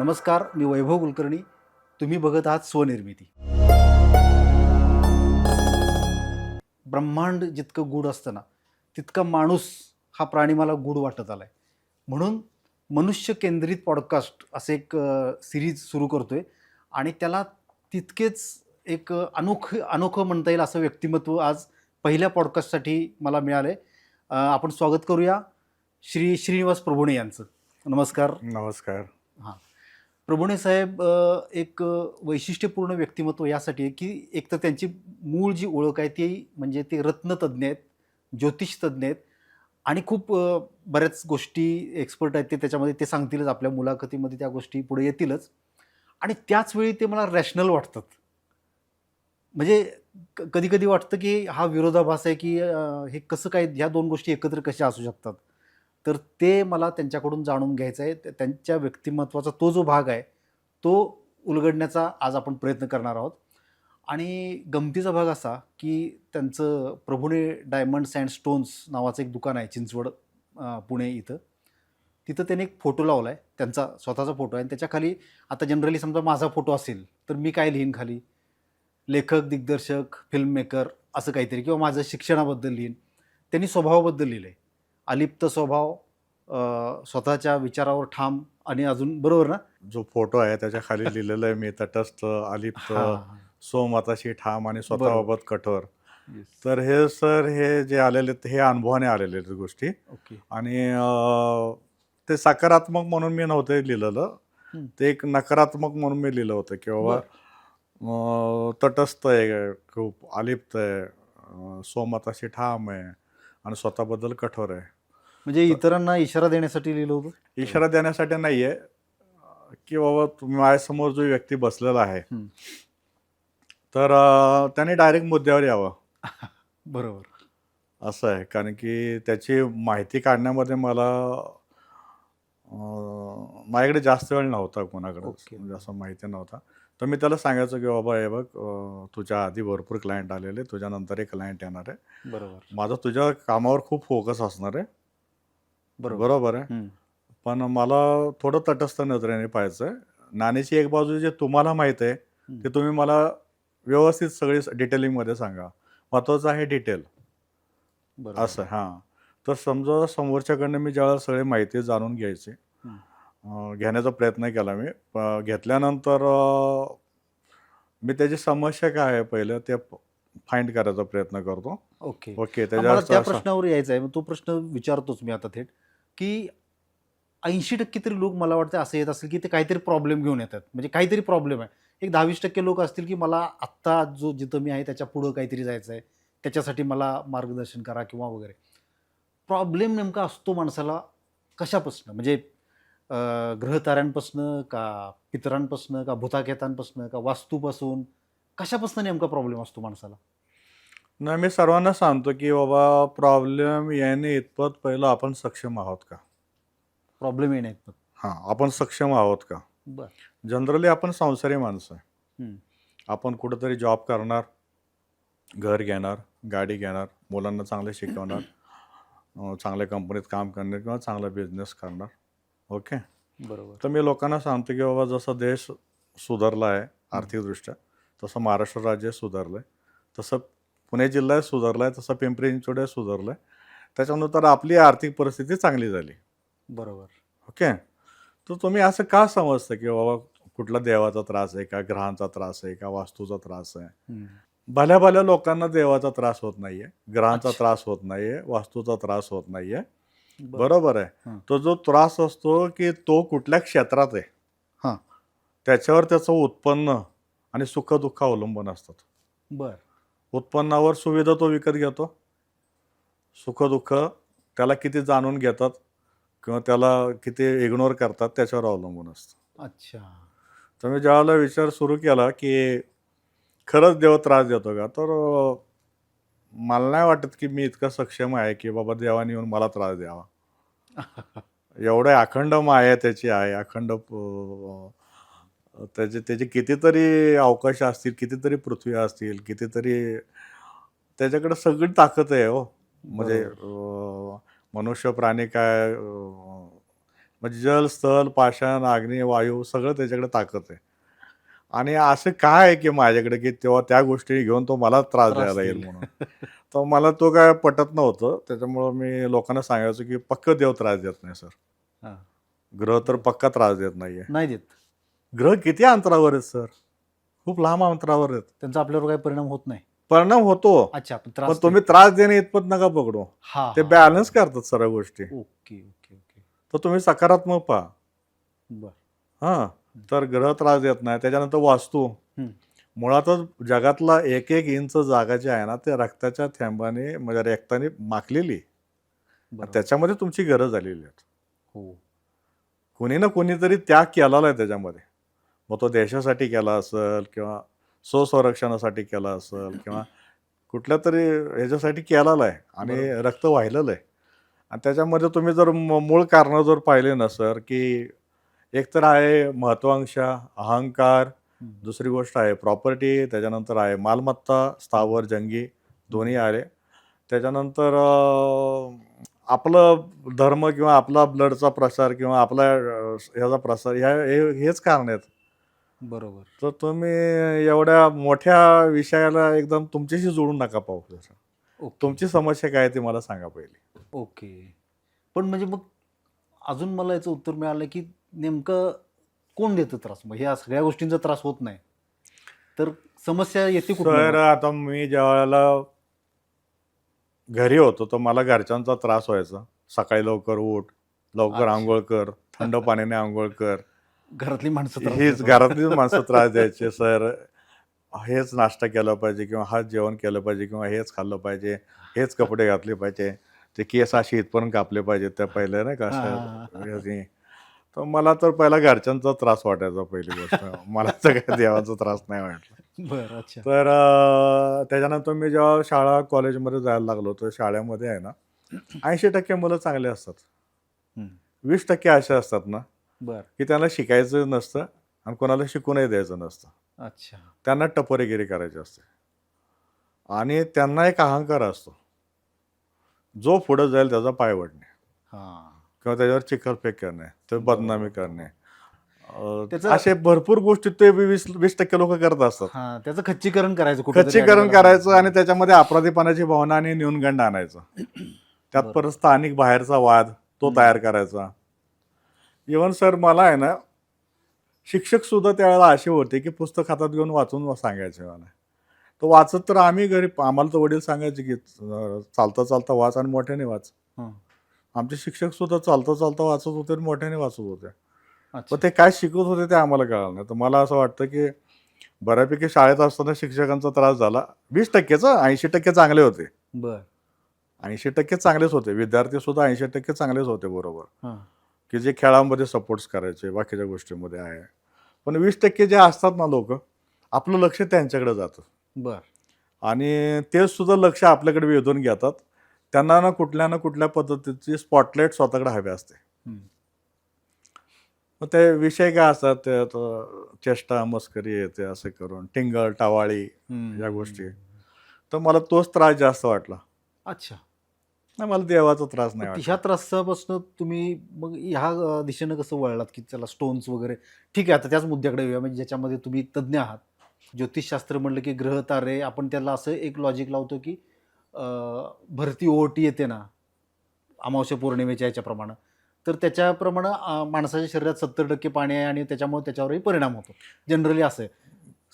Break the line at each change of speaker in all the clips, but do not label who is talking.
नमस्कार, मी वैभव कुलकर्णी. तुम्ही बघत आहात स्वनिर्मिती. ब्रह्मांड जितकं गूढ असतं ना, तितका माणूस हा प्राणी मला गूढ वाटत आलाय. म्हणून मनुष्य केंद्रित पॉडकास्ट असे एक सीरीज सुरू करतोय आणि त्याला तितकेच एक अनोखं म्हणता येईल असं व्यक्तिमत्व आज पहिल्या पॉडकास्टसाठी मला मिळालंय. आपण स्वागत करूया श्री श्रीनिवास प्रभुणे यांचं. नमस्कार.
नमस्कार.
हां. प्रभुणे साहेब एक वैशिष्ट्यपूर्ण व्यक्तिमत्व यासाठी आहे, की एक तर त्यांची मूळ जी ओळख आहे ती म्हणजे ते रत्नतज्ञ आहेत, ज्योतिषतज्ञ आहेत आणि खूप बऱ्याच गोष्टी एक्सपर्ट आहेत ते त्याच्यामध्ये ते सांगतीलच आपल्या मुलाखतीमध्ये त्या गोष्टी पुढे येतीलच आणि त्याच वेळी ते मला रॅशनल वाटतात. म्हणजे कधी-कधी वाटतं, की हा विरोधाभास आहे, की हे कसं काय ह्या 2 गोष्टी एकत्र कशा असू शकतात? तर ते मला त्यांच्याकडून जाणून घ्यायचं आहे. त्यांच्या व्यक्तिमत्त्वाचा तो जो भाग आहे, तो उलगडण्याचा आज आपण प्रयत्न करणार आहोत. आणि गमतीचा भाग असा, की त्यांचं प्रभुणे डायमंड्स अँड स्टोन्स नावाचं एक दुकान आहे चिंचवड पुणे इथं. तिथं त्याने एक फोटो लावला आहे. त्यांचा स्वतःचा फोटो आहे आणि त्याच्याखाली आता जनरली समजा माझा फोटो असेल, तर मी काय लिहीन खाली? लेखक, दिग्दर्शक, फिल्म मेकर असं काहीतरी किंवा माझं शिक्षणाबद्दल लिहीन. त्यांनी स्वभावाबद्दल लिहिलं आहे. अलिप्त स्वभाव, स्वतःच्या विचारावर ठाम आणि अजून बरोबर ना?
जो फोटो आहे त्याच्या खाली लिहिलेलं आहे, मी तटस्थ, अलिप्त,
हां.
स्वमताशी ठाम आणि
बरोबर.
स्वतःबाबत कठोर.
येस.
तर हे सर हे जे आलेले आहेत, हे अनुभवाने आलेले आहेत गोष्टी.
ओके.
आणि ते सकारात्मक म्हणून मी नव्हते लिहिलेलं.
हं.
ते एक नकारात्मक म्हणून मी लिहिलं होतं की बाबा
बरं.
तटस्थ आहे, खूप अलिप्त आहे, स्वमताशी ठाम आहे आणि स्वतःबद्दल कठोर आहे.
म्हणजे इतरांना इशारा देण्यासाठी लिहिलं होतं?
इशारा देण्यासाठी नाहीये, की बाबा तुम्ही माझ्यासमोर जो व्यक्ती बसलेला आहे,
हं.
तर त्याने डायरेक्ट मुद्द्यावर यावं
बरोबर.
असं आहे. कारण की त्याची माहिती काढण्यामध्ये मला माझ्याकडे जास्त वेळ नव्हता कोणाकडेच,
ओके.
म्हणजे असं माहिती नव्हता. तर मी त्याला सांगायचो की बाबा हे बघ, तुझ्या आधी भरपूर क्लायंट आलेले, तुझ्यानंतर एक क्लायंट येणार आहे.
बरोबर.
माझा तुझ्या कामावर खूप फोकस असणार आहे.
बरोबर.
बरोबर आहे.
हं.
पण मला थोडं तटस्थ नजरेने पाहायचं आहे. नाण्याची एक बाजू जे तुम्हाला माहीत आहे,
हं.
ते तुम्ही मला व्यवस्थित सगळी डिटेलिंगमध्ये सांगा. महत्त्वाचं आहे डिटेल.
बरोबर.
असं हां. तर समजा समोरच्याकडनं मी ज्यावेळेला सगळी माहिती जाणून घ्यायची,
हं.
घेण्याचा प्रयत्न केला मी. घेतल्यानंतर मी त्याची समस्या काय आहे पहिलं ते फाइंड करायचा प्रयत्न करतो.
ओके.
ओके.
मला त्या
त्याच्या
प्रश्नावर यायचं आहे. मग तो प्रश्न विचारतोच मी आता थेट, की 80% तरी लोक मला वाटतं असं येत असतील, की ते काहीतरी प्रॉब्लेम घेऊन येतात. म्हणजे काहीतरी प्रॉब्लेम आहे. एक 10-20% लोक असतील, की मला आत्ता जिथं मी आहे त्याच्या पुढं काहीतरी जायचं आहे. त्याच्यासाठी मला मार्गदर्शन करा किंवा वगैरे. प्रॉब्लेम नेमका असतो माणसाला कशापासनं? म्हणजे ग्रहताऱ्यांपासनं का पितरांपासनं का भुताखेतांपासनं का वास्तूपासून कशापासून नेमका प्रॉब्लेम असतो माणसाला?
नाही, मी सर्वांना सांगतो, की बाबा प्रॉब्लेम येणे इतपत पहिलं आपण सक्षम आहोत का?
प्रॉब्लेम येण्यात पण.
हां, आपण सक्षम आहोत का?
बरं.
जनरली आपण संसारी माणसं आहे.
हं.
आपण कुठेतरी जॉब करणार, घर घेणार, गाडी घेणार, मुलांना चांगले शिकवणार, चांगल्या कंपनीत काम करणार किंवा चांगला बिझनेस करणार. ओके.
बरोबर.
तर मी लोकांना सांगतो, की बाबा जसा देश सुधारला आहे आर्थिकदृष्ट्या, तसं महाराष्ट्र राज्य सुधारलं आहे. तसं पुणे जिल्हा सुधारला आहे, तसं पिंपरी चिंचवड सुधारलं आहे. त्याच्यानंतर आपली आर्थिक परिस्थिती चांगली झाली.
बरोबर.
ओके. तर तुम्ही असं का समजता, की बाबा कुठला देवाचा त्रास आहे का, ग्रहांचा त्रास आहे का, वास्तूचा त्रास आहे?
हं.
भल्या-भल्या लोकांना देवाचा त्रास होत नाहीये, ग्रहांचा
अच्छा.
त्रास होत नाहीये, वास्तूचा त्रास होत नाहीये.
बरं.
बरोबर आहे.
हां.
तो जो त्रास असतो, की तो कुठल्या क्षेत्रात आहे,
हां.
त्याच्यावर त्याचं उत्पन्न आणि सुख-दुःख अवलंबून असतात.
बरं.
उत्पन्नावर सुविधा तो विकत घेतो. सुख-दुःख त्याला किती जाणून घेतात किंवा त्याला किती इग्नोर करतात त्याच्यावर अवलंबून असतं.
अच्छा.
तर मी ज्यावेळेला विचार सुरू केला, की खरंच देव त्रास देतो का? तर मला नाही वाटत, की मी इतका सक्षम आहे, की बाबा देवाने येऊन मला त्रास द्यावा. एवढं अखंड माया त्याची आहे, अखंड त्याचे त्याचे कितीतरी अवकाश असतील, कितीतरी पृथ्वी असतील, कितीतरी त्याच्याकडे सगळी ताकद आहे हो. म्हणजे
बरोबर.
मनुष्य प्राणी काय, म्हणजे जल, स्थल, पाषाण, अग्नी, वायू सगळं त्याच्याकडे ताकद आहे. आणि असं काय आहे की माझ्याकडे की तेव्हा त्या गोष्टी घेऊन तो मला त्रास
त्रास
द्यायला येईल
देईल.
म्हणून. तर मला तो काय पटत नव्हतं. त्याच्यामुळं मी लोकांना सांगायचो की पक्क देव त्रास देत नाही सर.
हां.
ग्रह तर पक्का त्रास देत नाहीये.
नाही देत.
ग्रह किती अंतरावर आहेत सर? खूप लांब अंतरावर आहेत.
त्यांचा आपल्यावर काही परिणाम होत नाही.
परिणाम होतो.
अच्छा, पण
पण
त्रास
तुम्ही त्रास देणे इतपत नका पकडू.
हां,
ते
हां.
बॅलन्स करतात सर्व गोष्टी.
Okay, okay, okay.
तर तुम्ही सकारात्मक पहा.
बरं.
हां. तर ग्रह त्रास देत नाही. त्याच्यानंतर वास्तू.
हं.
मुळातच जगातला एक एक इंच जागा जी आहे ना, ते रक्ताच्या थेंबाने म्हणजे रक्ताने माखलेली आहे. आणि
बरोबर.
त्याच्यामध्ये तुमची गरज आलेली आहे.
हो.
कोणी ना कोणीतरी त्याग केलेला आहे त्याच्यामध्ये. मग तो देशासाठी केला असेल किंवा स्वसंरक्षणासाठी केला असेल किंवा कुठल्यातरी ह्याच्यासाठी केलेला आहे आणि
बरोबर.
रक्त वाहिलेलं आहे. आणि त्याच्यामध्ये तुम्ही जर मूळ कारणं जर पाहिले ना सर, की एक तर आहे महत्वाकांक्षा, अहंकार,
हं.
दुसरी गोष्ट आहे प्रॉपर्टी, त्याच्यानंतर आहे मालमत्ता, स्थावर, जंगी दोन्ही आले. त्याच्यानंतर आपलं धर्म किंवा आपला ब्लडचा प्रसार किंवा आपला ह्याचा प्रसार हेच कारण आहेत.
बरोबर.
तर तुम्ही एवढ्या मोठ्या विषयाला एकदम तुमच्याशी जोडून नका पाहू सर.
ओके,
तुमची समस्या काय आहे ती मला सांगा पहिली.
ओके. पण म्हणजे मग अजून मला याचं उत्तर मिळालं, की नेमकं कोण देतं त्रास? मग ह्या सगळ्या गोष्टींचा त्रास होत नाही. तर समस्या येते कुठनं
सर
मग?
आता मी ज्यावेळेला घरी होतो तर मला घरच्यांचा त्रास व्हायचा. सकाळी लवकर उठ, लवकर
अच्छा.
अंघोळ कर, थंड पाण्याने अंघोळ कर.
घरातली माणसं त्रास
हीच
देतात.
घरातलीच माणसं त्रास द्यायचे सर. हेच नाश्ता केला पाहिजे किंवा हाच जेवण केलं पाहिजे किंवा हेच खाल्लं पाहिजे, हेच कपडे घातले पाहिजे. ते केस असे इथपर्यंत कापले पाहिजेत त्या पहिल्या नाही का
हां,
अशा
हां, हां.
ह्यानी. तर मला तर पहिला घरच्यांचा त्रास वाटायचा पहिली गोष्ट. मला तर काही देवाचा त्रास नाही वाटला.
बरं. अच्छा.
तर त्याच्यानंतर मी जेव्हा शाळा, कॉलेजमध्ये जायला लागलो तर शाळेमध्ये आहे ना 80% मुलं चांगले असतात.
हं.
20% असे असतात ना,
बरं.
की त्यांना शिकायचं नसतं आणि कोणाला शिकूनही द्यायचं नसतं.
अच्छा.
त्यांना टपोरेगिरी करायची असते. आणि त्यांना एक अहंकार असतो. जो पुढे जाईल त्याचा पाय वडणे
हां.
किंवा त्याच्यावर चिखलफेक करणे, तर बदनामी
बरोबर,
करणे.
बरोबर. त्याचं
असे भरपूर गोष्टी ते 20% लोक करत असतात.
हां, त्याचं खच्चीकरण करायचं कुठेतरी
खच्चीकरण
ॲडिकल असलं.
करायचं आणि त्याच्यामध्ये अपराधीपणाची भावना आणि न्यूनगंड आणायचं. त्यात
बरोबर.
परत स्थानिक बाहेरचा वाद तो तयार करायचा. इव्हन सर मला आहे ना, शिक्षक सुद्धा त्यावेळेला असे होते, की पुस्तक हातात घेऊन वाचून सांगायचे मला. तर वाचत तर आम्ही घरी आम्हाला तर वडील सांगायचे, की चालता चालता वाच आणि मोठ्याने वाच.
हं.
आमचे शिक्षक सुद्धा चालता चालता वाचत होते आणि मोठ्याने वाचत होते. पण
अच्छा.
ते काय शिकवत होते ते आम्हाला कळलं नाही. तर मला असं वाटतं, की बऱ्यापैकी शाळेत असताना शिक्षकांचा त्रास झाला. 20%चं 80% चांगले होते.
बरं.
80% चांगलेच होते. विद्यार्थी सुद्धा 80% चांगलेच होते बरोबर.
हां.
की जे खेळामध्ये सपोर्ट्स करायचे, बाकीच्या गोष्टींमध्ये आहे. पण 20% जे असतात ना लोकं, आपलं लक्ष त्यांच्याकडे जातं.
बरं.
आणि ते सुद्धा लक्ष आपल्याकडे वेधून घेतात. त्यांना ना कुठल्या पद्धतीची स्पॉटलाईट स्वतःकडे हवी असते.
हं.
मग ते विषय काय असतात ते आता चेष्टा, मस्करी येते असं करून, टिंगल, टवाळी
हं.
या गोष्टी. तर मला तोच त्रास जास्त वाटला.
अच्छा.
नाही मला देवाचा त्रास
मग
नाही
ह्या
वाटला.
त्रासापासून तुम्ही मग ह्या दिशेनं कसं वळलात, की चला स्टोन्स वगैरे ठीक आहे, आता त्याच मुद्द्याकडे येऊया, म्हणजे ज्याच्यामध्ये तुम्ही तज्ञ आहात. ज्योतिषशास्त्र म्हणलं की ग्रह तारे आपण त्याला असं एक लॉजिक लावतो, की भरती ओहोटी येते ना, अमावस्या पौर्णिमेच्या ह्याच्याप्रमाणे, तर त्याच्याप्रमाणे माणसाच्या शरीरात 70% पाणी आहे आणि त्याच्यामुळे त्याच्यावरही परिणाम होतो. जनरली असं आहे.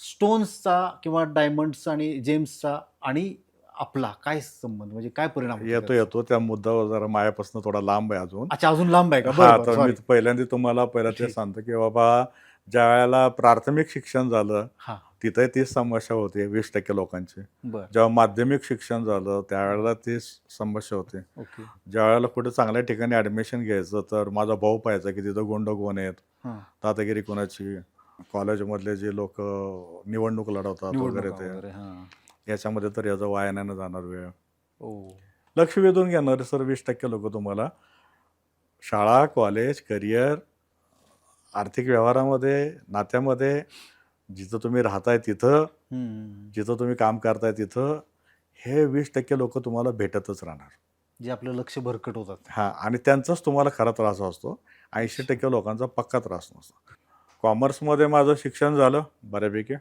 स्टोन्सचा किंवा डायमंड्स आणि जेम्सचा आणि आपला काय संबंध, म्हणजे काय परिणाम होतो
येतो,
त्याचा?
येतो. त्या मुद्द्यावर जरा माझ्यापासून थोडा लांब आहे अजून.
अच्छा, अजून लांब आहे का? बरं,
हां,
बरं.
तर मी
सॉरी.
पहिल्यांदा तुम्हाला पहिलं ते
ठीक.
सांगतो, की बाबा ज्यावेळेला प्राथमिक शिक्षण झालं,
हां.
तिथंही तीच समस्या होती 20% लोकांची.
बरं.
जेव्हा माध्यमिक शिक्षण झालं, त्यावेळेला तीच समस्या होती.
ओके.
ज्यावेळेला कुठे चांगल्या ठिकाणी ॲडमिशन घ्यायचं, तर माझा भाऊ पाहायचा, की तिथं गुंड कोण आहेत,
हां.
दादागिरी कोणाची, कॉलेजमधले जे लोकं निवडणूक लढवतात वगैरे
निवडणुका
ते,
वगैरे. हां.
याच्यामध्ये तर याचं वाया जाणार वेळ.
ओह!
लक्ष वेधून घेणारे सर 20% लोकं तुम्हाला शाळा, कॉलेज, करिअर, आर्थिक व्यवहारामध्ये, नात्यामध्ये, जिथं तुम्ही राहताय तिथं,
हं.
जिथं तुम्ही काम करताय तिथं, हे 20% लोकं तुम्हाला भेटतच राहणार.
जे आपलं लक्ष भरकट होतात.
हां आणि त्यांचाच तुम्हाला खरा त्रास असतो 80% लोकांचा पक्का त्रास नसतो. कॉमर्समध्ये माझं शिक्षण झालं बऱ्यापैकी.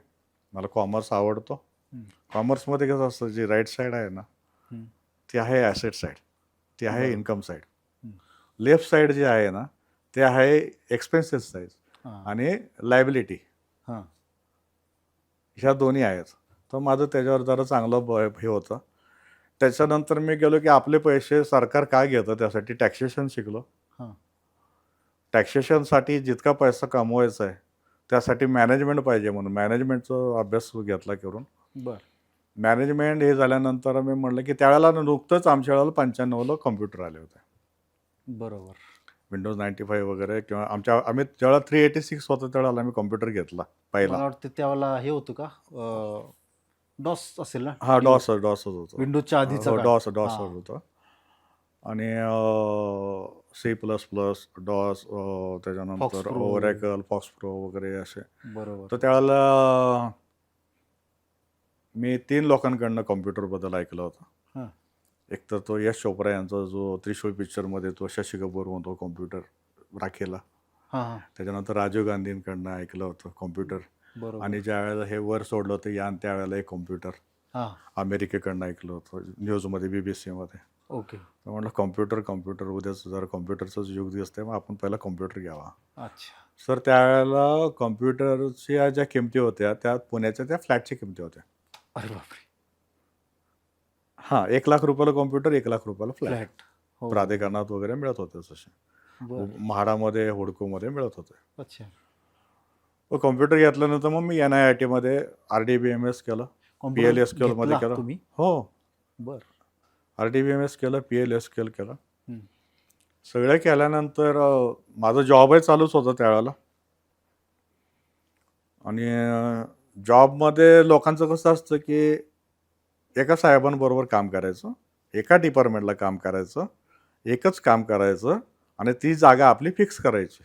मला कॉमर्स आवडतो.
हम्म.
कॉमर्समध्ये कसं असतं, जी राईट साईड आहे ना,
हम्म.
ती आहे ॲसेट साईड, ती आहे
बरोबर.
Income side.
हम्म.
लेफ्ट साईड जी आहे ना, ते आहे एक्सपेन्सेस साईड
हां.
आणि लायबिलिटी.
हां.
ह्या दोन्ही आहेत. तर माझं त्याच्यावर जरा चांगलं हे होतं. त्याच्यानंतर मी गेलो की आपले पैसे सरकार काय घेतं त्यासाठी टॅक्सेशन शिकलो.
हां.
टॅक्सेशनसाठी जितका पैसा कमवायचा आहे त्यासाठी मॅनेजमेंट पाहिजे म्हणून मॅनेजमेंटचा अभ्यास घेतला करून.
बर.
मॅनेजमेंट हे झाल्यानंतर मी म्हटलं की त्यावेळेला नुकतंच आमच्या वेळेला 95ला कॉम्प्युटर आले होते.
बरोबर.
विंडोज 95 वगैरे, किंवा आम्ही ज्यावेळेला 386 होतं त्यावेळेला आम्ही कॉम्प्युटर घेतला पहिला.
मला वाटतं त्यावेळेला हे होतं का डॉस असेल ना?
हा, डॉसच होतं.
विंडोजच्या आधीचा
हो,
काळ.
डॉस
हां.
होतं. आणि C++, डॉस, त्याच्यानंतर
Pro.
ओरॅकल, फॉक्स प्रो वगैरे असे.
बरोबर.
तर त्यावेळेला मी 3 लोकांकडनं कॉम्प्युटरबद्दल ऐकलं होतं.
हां.
एक तर तो यश चोप्रा यांचा जो त्रिशूळ पिक्चरमध्ये तो शशी कपूर म्हणतो कॉम्प्युटर राखेला.
हां. हां.
त्याच्यानंतर राजीव गांधींकडनं ऐकलं होतं कॉम्प्युटर.
बरोबर.
आणि ज्या वेळेला हे वर सोडलं होतं यान त्यावेळेला एक कॉम्प्युटर
हां.
अमेरिकेकडनं ऐकलं होतं, न्यूजमध्ये, BBC मध्ये.
ओके.
तर म्हटलं कॉम्प्युटर उद्याच जर कॉम्प्युटरचंच युग दिसतंय, मग आपण पहिला कॉम्प्युटर घ्यावा.
अच्छा.
सर त्यावेळेला कॉम्प्युटरच्या ज्या किमती होत्या त्या पुण्याच्या त्या फ्लॅटच्या किमती होत्या.
अरे बापरे.
हां, 1 लाख रुपयाला कॉम्प्युटर, 1 लाख रुपयाला फ्लॅट.
फ्लॅट. हो.
प्राधिकरणात वगैरे मिळत होते तसे.
बर.
म्हाडामध्ये, हुडकोमध्ये मिळत होते.
अच्छा.
मग कॉम्प्युटर घेतल्यानंतर मग मी NIITमध्ये RDBMS केलं,
कॉम्प्युटर
PLSQL मध्ये
घेतला
केलं.
तुम्ही?
हो,
बर.
RDBMS केलं, PLSQL केलं.
हम्म.
सगळं केल्यानंतर माझं जॉबही चालूच होतं त्यावेळेला. आणि जॉबमध्ये लोकांचं कसं असतं की एका साहेबांबरोबर काम करायचं, एका डिपार्टमेंटला काम करायचं, एकच काम करायचं आणि ती जागा आपली फिक्स करायची.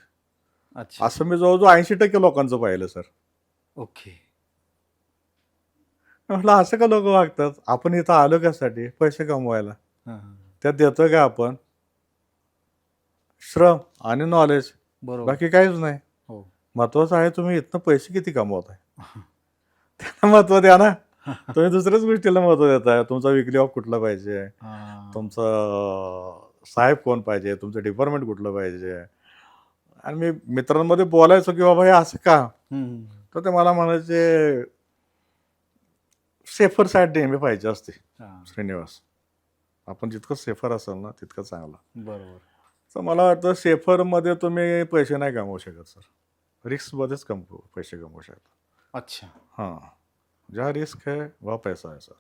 अच्छा.
असं मी जवळजवळ 80% लोकांचं पाहिलं सर.
ओके.
म्हटलं असं का लोक वागतात? आपण इथं आलो कशासाठी? पैसे कमवायला.
हां. हां.
त्यात देतोय का आपण? श्रम आणि नॉलेज,
बरोबर.
बाकी काहीच नाही.
हो.
महत्वाचं आहे तुम्ही इथनं पैसे किती कमवताय, त्यांना महत्व द्या ना. तुम्ही दुसऱ्याच गोष्टीला महत्व देताय. तुमचा विकली ऑफ कुठला पाहिजे,
हां.
तुमचं साहेब कोण पाहिजे, तुमचं डिपार्टमेंट कुठलं पाहिजे. आणि मी मित्रांमध्ये बोलायचो की बाबा हे असं का,
हम्म.
तर ते मला म्हणायचे सेफर साईड नेहमी पाहिजे असते
हां.
श्रीनिवास. आपण जितकं सेफर असाल ना तितकं चांगलं.
बरोबर.
तर मला वाटतं सेफरमध्ये तुम्ही पैसे नाही कमवू शकत सर, रिस्कमध्येच पैसे कमवू शकता.
अच्छा.
हां, ज्या रिस्क है वह पैसा है सर.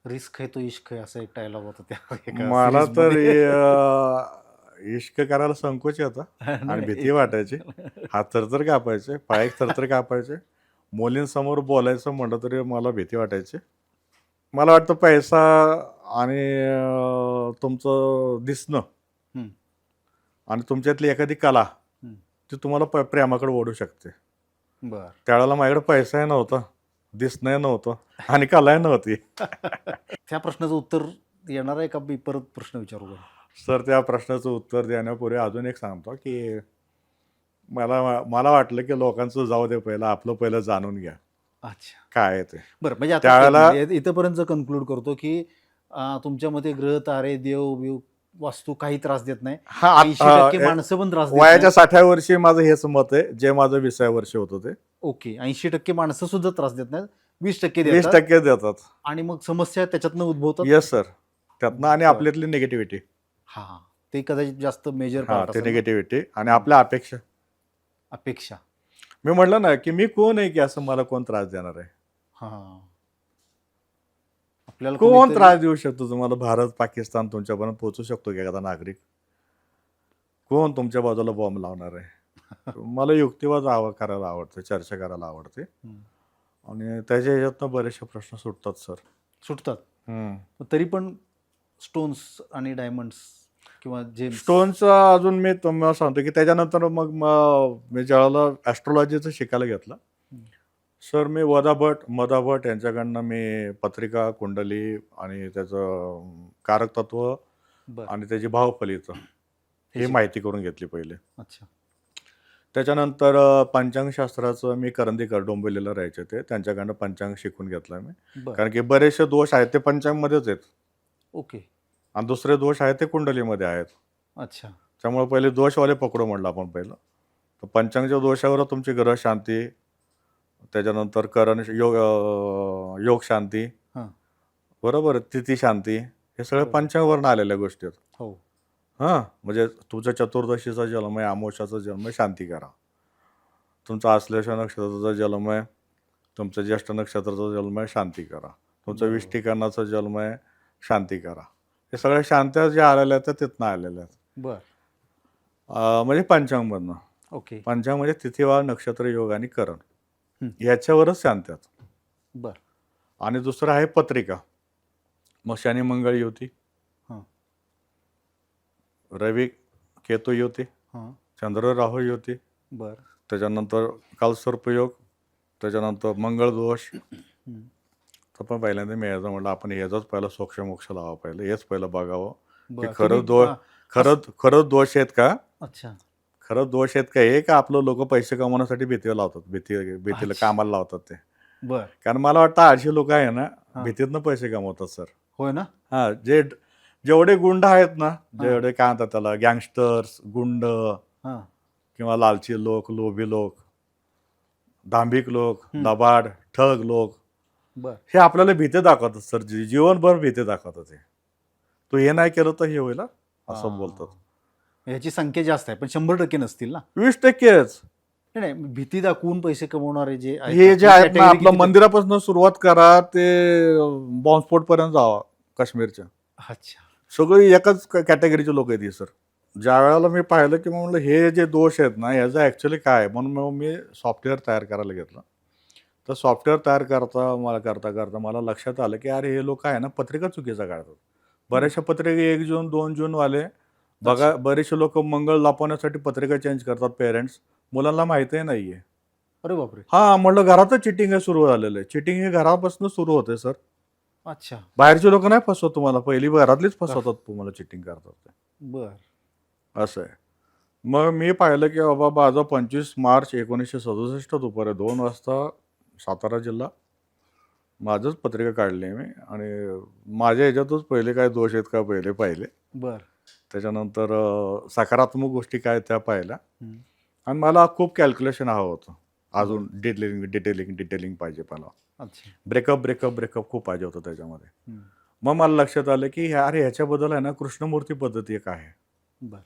रिस्क है तो इश्क है असा एक डायलॉग होता त्या एका
मला तर
सीरीजमध्ये.
इश्क करायला संकोच येतं आणि
नाही,
भीती वाटायची. हात थरथर कापायचे, पाय थरथर कापायचे. मुलींसमोर बोलायचं म्हटलं तरी मला भीती वाटायची. मला वाटतं पैसा आणि तुमचं दिसणं
हम्म.
आणि तुमच्यातली एखादी कला
हम्म.
ती तुम्हाला प्रेमाकडे ओढू शकते.
बर.
त्यावेळेला माझ्याकडे पैसाही नव्हता, दिसणंही नव्हतं आणि कलाही नव्हती.
त्या प्रश्नाचं उत्तर येणार आहे का मी परत प्रश्न विचारू का?
सर त्या प्रश्नाचं उत्तर देण्यापूर्वी अजून एक सांगतो की मला वाटलं की लोकांचं जाऊ दे, पहिलं आपलं पहिलं जाणून घ्या
अच्छा.
काय आहे ते.
बरं, म्हणजे आता
त्यावेळेला
इथंपर्यंत तुमच्या करतो की तुमच्या मते ग्रह तारे देव बिव वास्तू काही त्रास देत नाही.
हा
80% माणसं पण त्रास देत
वयाच्या
नाही.
60व्या वर्षी माझं हेच मत आहे, जे माझं 20व्या वर्षी होतं ते.
ओके. 80% माणसं सुद्धा त्रास देत नाहीत, 20%
20%
देतात.
देतात.
आणि मग समस्या त्याच्यातनं उद्भवतात.
येस सर, त्यातनं आणि
बरं.
आपल्यातली निगेटिव्हिटी.
हा, ते कदाचित जास्त मेजर
हा,
पार्ट
ते
असेल ना?
निगेटिव्हिटी आणि आपल्या अपेक्षा.
अपेक्षा.
मी म्हटलं ना की मी कोण आहे की असं मला कोण त्रास देणार आहे.
हा, आपल्याला
कोण
कोणीतरी-
त्रास देऊ शकतो तुम्हाला? भारत पाकिस्तान तुमच्यापर्यंत पोहोचू शकतो की एखादा नागरिक? कोण तुमच्या बाजूला बॉम्ब लावणार आहे? मला युक्तिवाद करायला आवडते, चर्चा करायला आवडते.
हम्म.
आणि त्याच्या ह्याच्यातनं बरेचसे प्रश्न सुटतात सर.
सुटतात. मग तरी पण स्टोन्स आणि डायमंड्स किंवा जेम्स.
स्टोनचं अजून मी तुम्हाला सांगतो की त्याच्यानंतर मग मी ज्यावेळेला ॲस्ट्रॉलॉजीचं शिकायला घेतलं.
हम्म.
सर मी मदा भट यांच्याकडनं मी पत्रिका, कुंडली आणि त्याचं कारकतत्व
बरं.
आणि त्याची भावफलितं ही माहिती करून घेतली पहिले.
अच्छा.
त्याच्यानंतर पंचांगशास्त्राचं मी करंदीकर डोंबिवलीला राहायचे ते त्यांच्याकडनं पंचांग शिकून घेतलं मी.
बरं.
कारण की बरेचसे दोष आहेत ते पंचांगमध्येच आहेत
ओके.
आणि दुसरे दोष आहेत ते कुंडलीमध्ये आहेत.
अच्छा.
त्यामुळे पहिले दोषवाले पकडू म्हणलं आपण पहिलं. तर पंचांगच्या दोषावर तुमची ग्रह शांती, त्याच्यानंतर करण योग शांती,
हां.
बरोबर, तिथी शांती, हे सगळे
बरोबर.
पंचांगावरून आलेल्या गोष्टी आहेत.
हो.
हां, म्हणजे तुमचा चतुर्दशीचा जन्म आहे, अमावस्याचा जन्म आहे, शांती करा. तुमचा आश्लेषा नक्षत्राचा जन्म आहे, तुमचा ज्येष्ठ नक्षत्राचा जन्म आहे, शांती करा. तुमचा
बरोबर.
विष्टिकरणाचा जन्म आहे, शांती करा. हे सगळ्या शांत्या ज्या आलेल्या आहेत त्या तिथनं आलेल्या आहेत.
बरं.
म्हणजे पंचांगमधनं.
ओके.
पंचांग म्हणजे तिथीवार, नक्षत्र, योग आणि करण
हं.
याच्यावरच शांत्यात.
बरं.
आणि दुसरं आहे पत्रिका. मग शनी मंगळ युती,
हां.
रवी केतू युती,
हां.
चंद्र राहू युती,
बरं.
त्याच्यानंतर कालसर्पयोग, त्याच्यानंतर मंगळ दोष.
हं.
तर पण पहिल्यांदा मी याचं म्हटलं आपण याचाच पहिला सोक्ष मोक्ष लावा, पहिलं हेच पहिलं बघावं की
बरं.
खरंच दोष आहेत का,
अच्छा.
खरंच दोष आहेत का, हे का आपलं लोक पैसे कमवण्यासाठी भीतीला लावतात, भीतीला
अच्छा.
कामाला लावतात ते.
बरं.
कारण मला वाटतं अशी लोक आहे ना
हां.
भीतीतनं पैसे कमवतात सर.
होय ना?
हां, जेवढे गुंड आहेत ना, जेवढे काय म्हणतात त्याला, गँगस्टर्स, गुंड
हां.
किंवा लालची लोक, लोभी लोक, दांभिक लोक,
हं.
लबाड, ठग लोक,
बरं.
हे आपल्याला भीती दाखवतात सर, जीवनभर भीती दाखवतात. हे तू हे नाही केलं तर हे होईल हा, असं बोलतात.
ह्याची संख्या जास्त आहे पण 100% नसतील ना?
20%च.
नाही नाही, भीती दाखवून पैसे कमवणारे जे आहेत
हे
ना,
जे
ती
आहेत ना,
category
आपलं
किती?
मंदिरापासून सुरुवात करा ते बॉम्बस्फोट पर्यंत जावा काश्मीरच्या,
अच्छा.
सगळी एकाच कॅटेगरीचे लोक आहेत ही सर. ज्या वेळेला मी पाहिलं की म्हणलं हे जे दोष आहेत ना याचं ॲक्च्युली काय आहे, म्हणून मग मी सॉफ्टवेअर तयार करायला घेतलं. तर सॉफ्टवेअर तयार करता मला लक्षात आलं की अरे हे लोक आहे ना पत्रिका चुकीचा काढतात. बऱ्याचशा पत्रिका 1 जून 2 जूनवाले बघा, बरेचसे लोक मंगळ लपवण्यासाठी पत्रिका चेंज करतात पेरेंट्स, मुलांना माहितीही नाही आहे.
अरे बापरे.
हां, म्हटलं घरातच चिटिंग हे सुरू झालेलं आहे. चिटिंग हे घरापासून सुरू होते सर.
अच्छा.
बाहेरचे लोक नाही फसवत तुम्हाला, पहिली घरातलीच फसवतात तुम्हाला, चिटिंग करतात ते.
बर.
असं आहे. मग मी पाहिलं की बाबा माझं 25 मार्च 1967 दुपारी 2 वाजता सातारा जिल्हा माझंच पत्रिका काढली मी आणि माझ्या ह्याच्यातच पहिले काय दोष आहेत का पहिले पाहिले.
बर.
त्याच्यानंतर सकारात्मक गोष्टी काय त्या पाहिल्या
हं.
आणि मला खूप कॅल्क्युलेशन हवं होतं. अजून डिटेलिंग पाहिजे मला.
अच्छा.
ब्रेकअप खूप पाहिजे होतं त्याच्यामध्ये.
हं.
मग मला लक्षात आलं की अरे ह्याच्याबद्दल आहे ना कृष्णमूर्ती पद्धती एक आहे.
बर.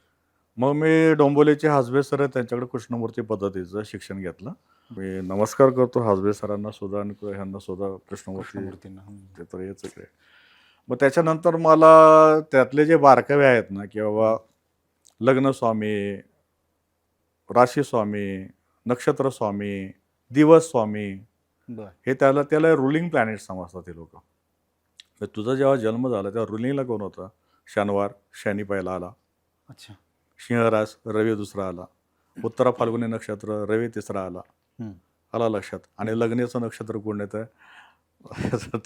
मग मी डोंबिवलीचे हासबे सर आहेत त्यांच्याकडे कृष्णमूर्ती पद्धतीचं शिक्षण घेतलं. मी नमस्कार करतो हासबे सरांना सुद्धा आणि ह्यांना सुद्धा कृष्णमूर्ती
कृष्णमूर्तींना. हं.
ते तर हेच इकडे. मग त्याच्यानंतर मला त्यातले जे बारकावे आहेत ना की बाबा लग्नस्वामी, राशीस्वामी, नक्षत्रस्वामी, दिवसस्वामी,
बर.
हे त्याला रुलिंग प्लॅनेट समजतात ते लोक. तर तुझा जेव्हा जन्म झाला तेव्हा रुलिंगला कोण होता? शनिवार, शनी पहिला आला.
अच्छा.
सिंहरास, रवी दुसरा आला. उत्तरा फाल्गुनी नक्षत्र, रवी तिसरा आला.
हं.
आला लक्षात. आणि लग्नाचं नक्षत्र कोण येतं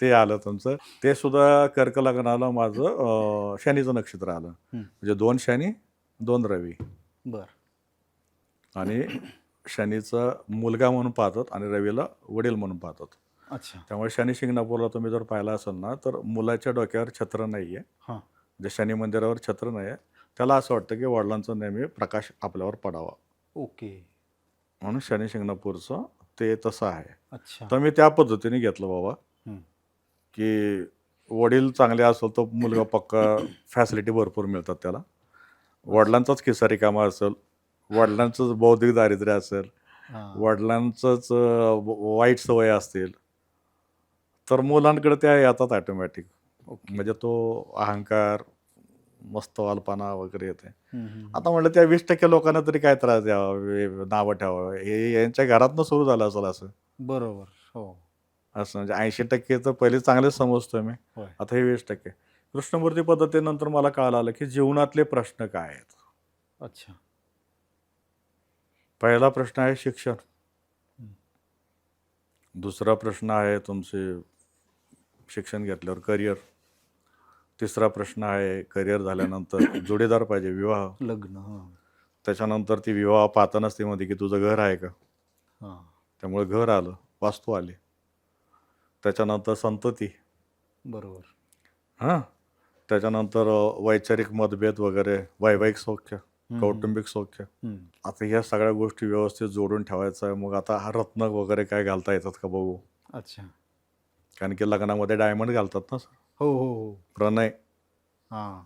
ते आलं तुमचं. ते सुद्धा कर्क लग्नाला माझं शनीचं नक्षत्र आलं. म्हणजे 2 शनी 2 रवी.
बर.
आणि शनीचा मुलगा म्हणून पाहतात आणि रवीला वडील म्हणून पाहतात.
अच्छा.
त्यामुळे शनी शिंगणापूरला तुम्ही जर पाहिला असेल ना तर मुलाच्या डोक्यावर छत्र नाही आहे.
हां.
जे शनी मंदिरावर छत्र नाही आहे त्याला असं वाटतं की वडिलांचा नेहमी प्रकाश आपल्यावर पडावा,
ओके.
म्हणून शनी शिंगणापूरचं ते तसं आहे.
अच्छा.
तर मी त्या पद्धतीने घेतलं बाबा
हं.
की वडील चांगले असेल तर मुलगा पक्का फॅसिलिटी भरपूर मिळतात त्याला. वडिलांचाच खिस्सा रिकामा असेल, वडिलांचंच बौद्धिक दारिद्र्य असेल,
हां.
वडिलांचंच वाईट सवय असतील तर मुलांकडे त्या येतात ऑटोमॅटिक.
ओके.
म्हणजे तो अहंकार, मस्तवालपणा वगैरे येते.
हं, हं.
आता म्हटलं त्या 20% लोकांना तरी काय त्रास द्यावा, नावं ठेवावं, हे यांच्या घरातनं सुरू झालं असेल असं.
बरोबर. हो.
असं म्हणजे 80% तर पहिले चांगलेच समजतोय मी.
होय.
आता हे 20%. कृष्णमूर्ती पद्धतीनंतर मला कळालं आलं की जीवनातले प्रश्न काय आहेत.
अच्छा.
पहिला प्रश्न आहे शिक्षण.
हं.
दुसरा प्रश्न आहे तुमचे शिक्षण घेतल्यावर करिअर. तिसरा प्रश्न आहे करिअर झाल्यानंतर जोडीदार पाहिजे, विवाह.
लग्न. हां.
त्याच्यानंतर ती विवाह पाहतानाच ती म्हणते की तुझं घर आहे का?
हां.
त्यामुळे घर आलं, वास्तू आली. त्याच्यानंतर संतती.
बरोबर.
हां. त्याच्यानंतर वैचारिक मतभेद वगैरे, वैवाहिक सौख्य,
हं, हं.
कौटुंबिक सौख्य.
हं.
आता ह्या सगळ्या गोष्टी व्यवस्थित जोडून ठेवायचं आहे. मग आता हा रत्न वगैरे काय घालता येतात का बघू.
अच्छा.
कारण की लग्नामध्ये डायमंड घालतात ना सर.
हो, हो, हो.
प्रणय,
हां.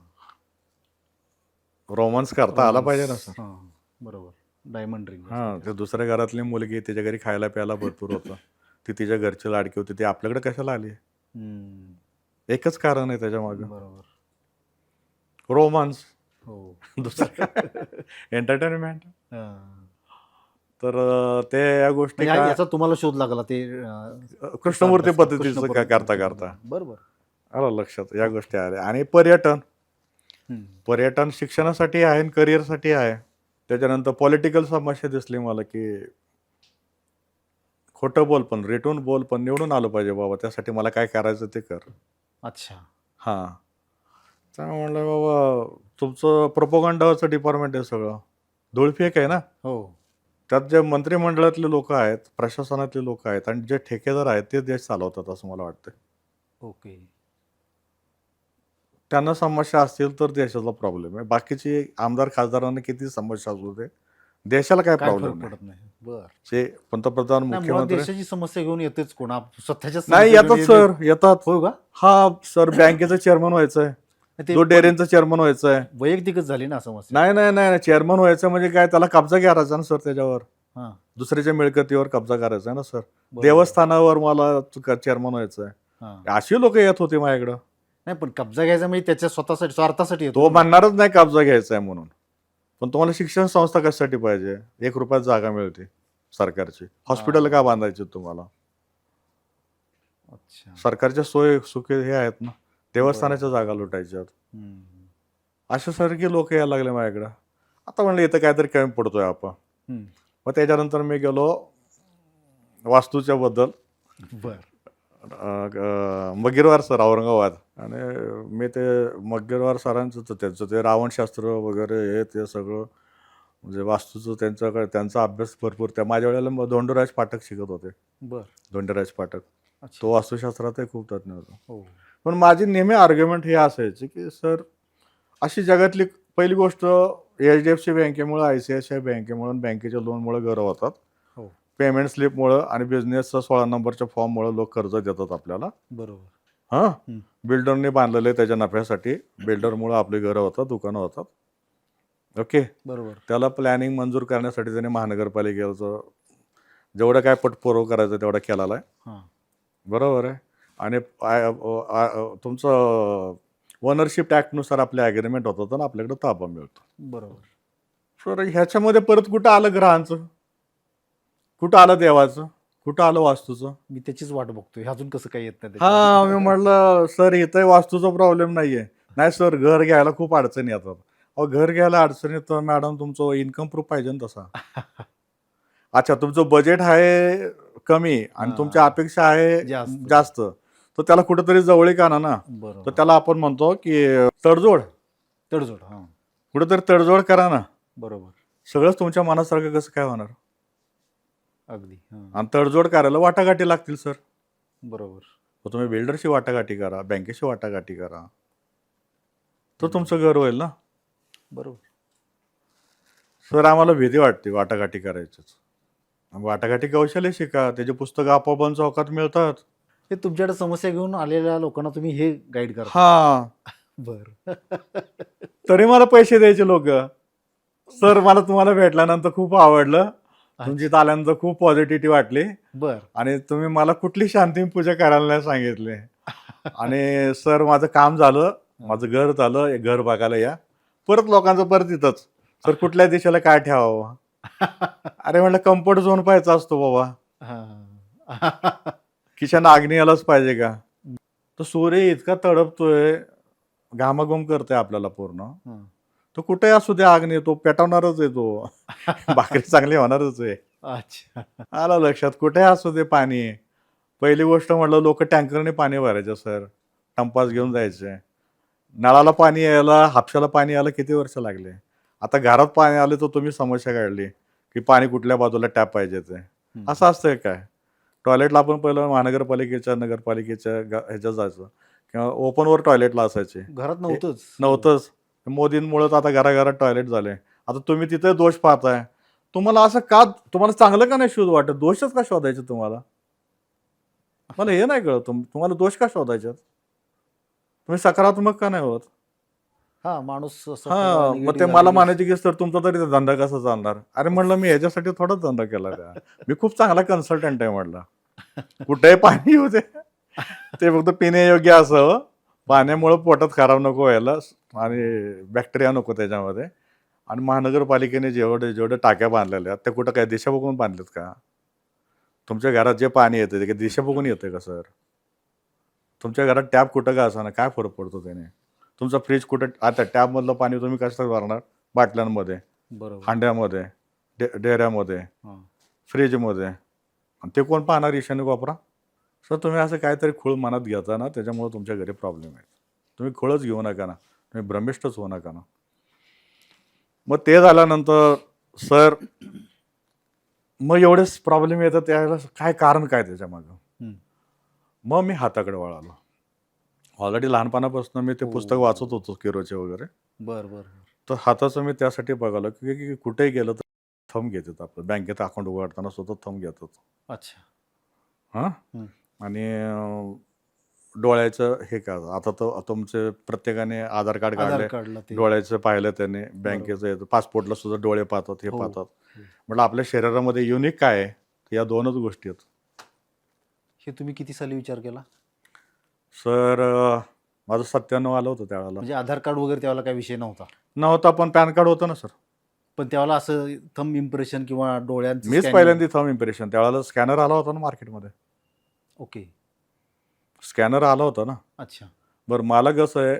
रोमांस करता आला पाहिजे ना सर.
हां. बरोबर. Diamond ring.
हां, ते दुसऱ्या घरातली मुलगी तिच्या घरी खायला प्यायला भरपूर होतं. ती तिच्या घरची लाडकी होती. ती आपल्याकडे कशाला आली?
हं.
एकच कारण आहे त्याच्यामागं.
बरोबर.
रोमांस.
हो.
दुसरं एंटरटेनमेंट.
हां.
तर ते या गोष्टी
म्हणजे
काय
याचा तुम्हाला शोध लागला ते
कृष्णमूर्ती
अभ्यास
पद्धतीचं
कृष्ण
काय करता
पद्धतीचं.
करता
बरोबर.
आलं लक्षात या गोष्टी आल्या. आणि पर्यटन.
हं.
पर्यटन शिक्षणासाठी आहे आणि करिअरसाठी आहे. त्याच्यानंतर पॉलिटिकल समस्या दिसली मला की खोटं बोल पण रेटून बोल पण निवडून आलं पाहिजे बाबा, त्यासाठी मला काय करायचं ते कर.
अच्छा.
हां. तर म्हणलं बाबा तुमचं प्रोपगंडाचं डिपार्टमेंट आहे सगळं. धूळफेक आहे ना.
हो.
त्यात जे मंत्रिमंडळातले लोक आहेत, प्रशासनातले लोक आहेत आणि जे ठेकेदार आहेत ते देश चालवतात असं मला वाटतं.
ओके.
त्यांना समस्या असतील तर देशाचा प्रॉब्लेम आहे. बाकीचे आमदार खासदारांना किती समस्या असू दे, देशाला काय
काय
प्रॉब्लेम
फरक
नाही.
पडत नाही. बरं.
जे पंतप्रधान,
नाही, मुळात
मुख्यमंत्री
देशाची समस्या घेऊन येतेच कोण स्वतःच्या
नाही
समस्या घेऊन
येतात सर, येतात.
हो का?
हा सर बँकेचं चेअरमन व्हायचंय,
ते
दूध डेअरीचं चेअरमन व्हायचंय.
वैयक्तिकच झाली ना समस्या.
नाही नाही नाही चेअरमन व्हायचं म्हणजे काय, त्याला कब्जा करायचा ना सर त्याच्यावर.
हां.
दुसऱ्याच्या मिळकतीवर कब्जा करायचा ना सर.
बरोबर.
देवस्थानावर मला चेअरमन व्हायचंय.
हां.
अशी लोक येत होती माझ्याकडं.
नाही, पण कब्जा घ्यायचा म्हणजे त्याच्या स्वतःसाठी स्वार्थासाठी येतो
तो
ना.
म्हणणारच नाही कब्जा घ्यायचा आहे म्हणून. पण तुम्हाला शिक्षण संस्था कशासाठी पाहिजे? 1 रुपयात जागा मिळते सरकारची. हॉस्पिटल का बांधायचे तुम्हाला?
अच्छा.
सरकारच्या सोयी सुखी हे आहेत ना. देवस्थानाच्या जागा लुटायच्यात.
हं.
अशासारखे लोक यायला लागले माझ्याकडं. आता म्हणलं इथं काहीतरी कमी पडतोय आपण.
हं.
मग त्याच्यानंतर मी गेलो वास्तूच्या बद्दल
बरं.
मग्गीरवार सर औरंगाबाद. आणि मी ते मग्गीरवार सरांचं तर त्यांचं ते रावणशास्त्र वगैरे हे ते सगळं म्हणजे वास्तूचं त्यांच्याकडे त्यांचा अभ्यास भरपूर. त्या माझ्या वेळेला धोंडूराज पाठक शिकत होते.
बरं.
धोंडूराज पाठक.
अच्छा.
तो वास्तुशास्त्रातही खूप तज्ञ होता.
हो.
पण माझी नेहमी आर्ग्युमेंट हे असायची की सर अशी जगातली पहिली गोष्ट HDFC बँकेमुळं, ICICI बँकेमुळं, बँकेच्या लोनमुळे घरं होतात.
हो.
पेमेंट स्लिपमुळं आणि बिझनेसचा 16 नंबरच्या फॉर्ममुळे लोक कर्ज देतात आपल्याला.
बरोबर.
हां,
हं.
बिल्डरने बांधलेले त्याच्या नफ्यासाठी. बिल्डरमुळं आपली घरं होतात, दुकानं होतात. ओके.
बरोबर.
त्याला प्लॅनिंग मंजूर करण्यासाठी त्याने महानगरपालिकेचं जेवढं काय पटपुरावा करायचं तेवढा केलेला आहे.
हां.
बरोबर आहे. आणि तुमचं ओनरशिप ॲक्टनुसार आपले ॲग्रीमेंट होतं तर आपल्याकडे ताबा मिळतो.
बरोबर.
सर ह्याच्यामध्ये परत कुठं आलं ग्रहांचं, कुठं आलं देवाचं, कुठं आलं वास्तूचं?
मी त्याचीच वाट बघतोय. अजून कसं काही येत नाही
हां, मी म्हटलं सर इथं वास्तूचा प्रॉब्लेम नाहीये. नाही सर घर घ्यायला खूप अडचणी येतात. अहो घर घ्यायला अडचणी येतं मॅडम, तुमचं इन्कम प्रूफ पाहिजे ना तसा. अच्छा तुमचं बजेट आहे कमी आणि तुमच्या अपेक्षा आहे
जास्त.
जास्त, तर त्याला कुठेतरी जवळीक आणा ना. तर
बरोबर.
त्याला आपण म्हणतो की तडजोड,
तडजोड. हां.
कुठेतरी तडजोड करा ना.
बरोबर.
सगळंच तुमच्या मनासारखं कसं काय होणार?
अगदी. हां.
आणि तडजोड करायला वाटाघाटी लागतील सर.
बरोबर.
तर तुम्ही बिल्डरशी वाटाघाटी करा, बँकेशी वाटाघाटी करा, तर तुमचं घर होईल ना.
बरोबर.
सर आम्हाला भीती वाटते वाटाघाटी करायचीच. वाटाघाटी कौशल्य शिका, त्याची पुस्तकं आपोआप चौकात मिळतात.
हे तुमच्याकडे समस्या घेऊन आलेल्या लोकांना तुम्ही हे गाईड करा.
हा
बरं.
तरी मला पैसे द्यायचे लोक. सर मला तुम्हाला भेटल्यानंतर खूप आवडलं, तुमची आल्यानंतर खूप पॉझिटिव्हिटी वाटली
बर.
आणि तुम्ही मला कुठली शांती पूजा करायला नाही सांगितले. आणि सर माझं काम झालं, माझं घर झालं, हे घर बघायला या. परत लोकांचं परत इथंच, सर कुठल्या दिशेला काय ठेवावं? अरे म्हटलं कम्फर्ट झोन पाहायचा असतो बाबा,
हां.
किशन आग्नी यालाच पाहिजे का? तर सूर्य इतका तडपतोय, घामाघूम करतोय आपल्याला पूर्ण.
हां.
तो कुठे असू दे आग्नी, तो पेटवणारच आहे तो. भाकरी चांगली होणारच आहे.
अच्छा.
आलं लक्षात. कुठे असू दे पाणी. पहिली गोष्ट म्हटलं लोक टँकरने पाणी भरायचे सर, टंपास घेऊन जायचे. नळाला पाणी यायला, हापशाला पाणी यायला किती वर्ष लागले. आता घरात पाणी आले तर तुम्ही समस्या काढली की पाणी कुठल्या बाजूला टॅप पाहिजे ते. असं असतंय काय? टॉयलेटला आपण पहिलं महानगरपालिकेच्या, नगरपालिकेच्या ह्याच्यात जायचं किंवा ओपनवर टॉयलेटला असायचे.
घरात
हे
नव्हतंच.
नव्हतंच. मोदींमुळेच आता घराघरात टॉयलेट झाले. आता तुम्ही तिथे दोष पाहताय. तुम्हाला असं का, तुम्हाला चांगलं का नाही शोध वाटत? दोषच का शोधायचे तुम्हाला? मला हे नाही कळत. तुम्हाला दोष का शोधायचे? तुम्ही सकारात्मक का नाही होत?
हा, माणूस असं थोडा
हां, मग ते
निगेटिव्ह
मला
झाला की
म्हणायचे की सर तुमचा तरी धंदा कसा चालणार? अरे म्हणलं मी ह्याच्यासाठी थोडाच धंदा केला त्या. मी खूप चांगला कन्सल्टंट आहे म्हटलं. कुठेही पाणी येऊ दे. ते फक्त पिण्यायोग्य असावं. पाण्यामुळं पोटात खराब नको व्हायला आणि बॅक्टेरिया नको त्याच्यामध्ये. आणि महानगरपालिकेने जेवढे जेवढे टाक्या बांधलेल्या आहेत, त्या कुठं काय दिशा बघून बांधल्यात का? तुमच्या घरात जे पाणी येतं ते काय दिशा बघून येतं का सर? तुमच्या घरात टॅप कुठं का असेना, काय फरक पडतो त्याने? तुमचा फ्रीज कुठं, आता टॅपमधलं पाणी तुम्ही कसं भरणार? बाटल्यांमध्ये,
बरोबर.
हांड्यामध्ये, डेऱ्यामध्ये,
हां.
फ्रीजमध्ये. आणि ते कोण पाहणार ईशान्य कोपरा? सर तुम्ही असं काहीतरी खूळ मनात घेता ना, त्याच्यामुळे तुमच्या घरी प्रॉब्लेम आहेत. तुम्ही खूळच घेऊ नका ना, तुम्ही भ्रमिष्ठच होऊ नका ना. मग ते झाल्यानंतर सर, मग एवढेच प्रॉब्लेम येतात त्यावेळेला काय कारण काय त्याच्यामागं?
हं.
मग मी हाताकडे वळालो. ऑलरेडी लहानपणापासून मी ते पुस्तक
हो.
वाचत होतो किरोचे वगैरे.
बरं, बरं.
तर हाताचं मी त्यासाठी बघालो की कुठेही गेलं तर थंब घेतात आपलं. बँकेत अकाउंट उघडताना सुद्धा थंब घेतात.
अच्छा.
हां.
हं.
आणि डोळ्याचं हे का, आता तर तुमचे प्रत्येकाने आधार कार्ड
आधार
काढले,
कार्डला ते.
डोळ्याचं पाहिलं त्याने,
बरोबर.
बँकेचं येतं, पासपोर्टला सुद्धा डोळे पाहतात, हे
हो.
पाहतात.
हो.
म्हटलं आपल्या शरीरामध्ये युनिक काय आहे? तर या दोनच गोष्टी आहेत.
हे तुम्ही किती साली विचार केला?
सर माझं 97 आलं होतं त्यावेळेला.
म्हणजे आधार कार्ड वगैरे त्यावेळेला काही विषय नव्हता.
नव्हता, पण पॅन कार्ड होतं ना सर.
पण त्यावेळेला असं थंब इम्प्रेशन किंवा डोळ्यांचं
मीच
स्कॅनिंग.
पहिल्यांदा थंब इम्प्रेशन, त्यावेळेला स्कॅनर आला होता ना मार्केटमध्ये.
ओके.
स्कॅनर आला होता ना.
अच्छा.
बरं मला कसं आहे,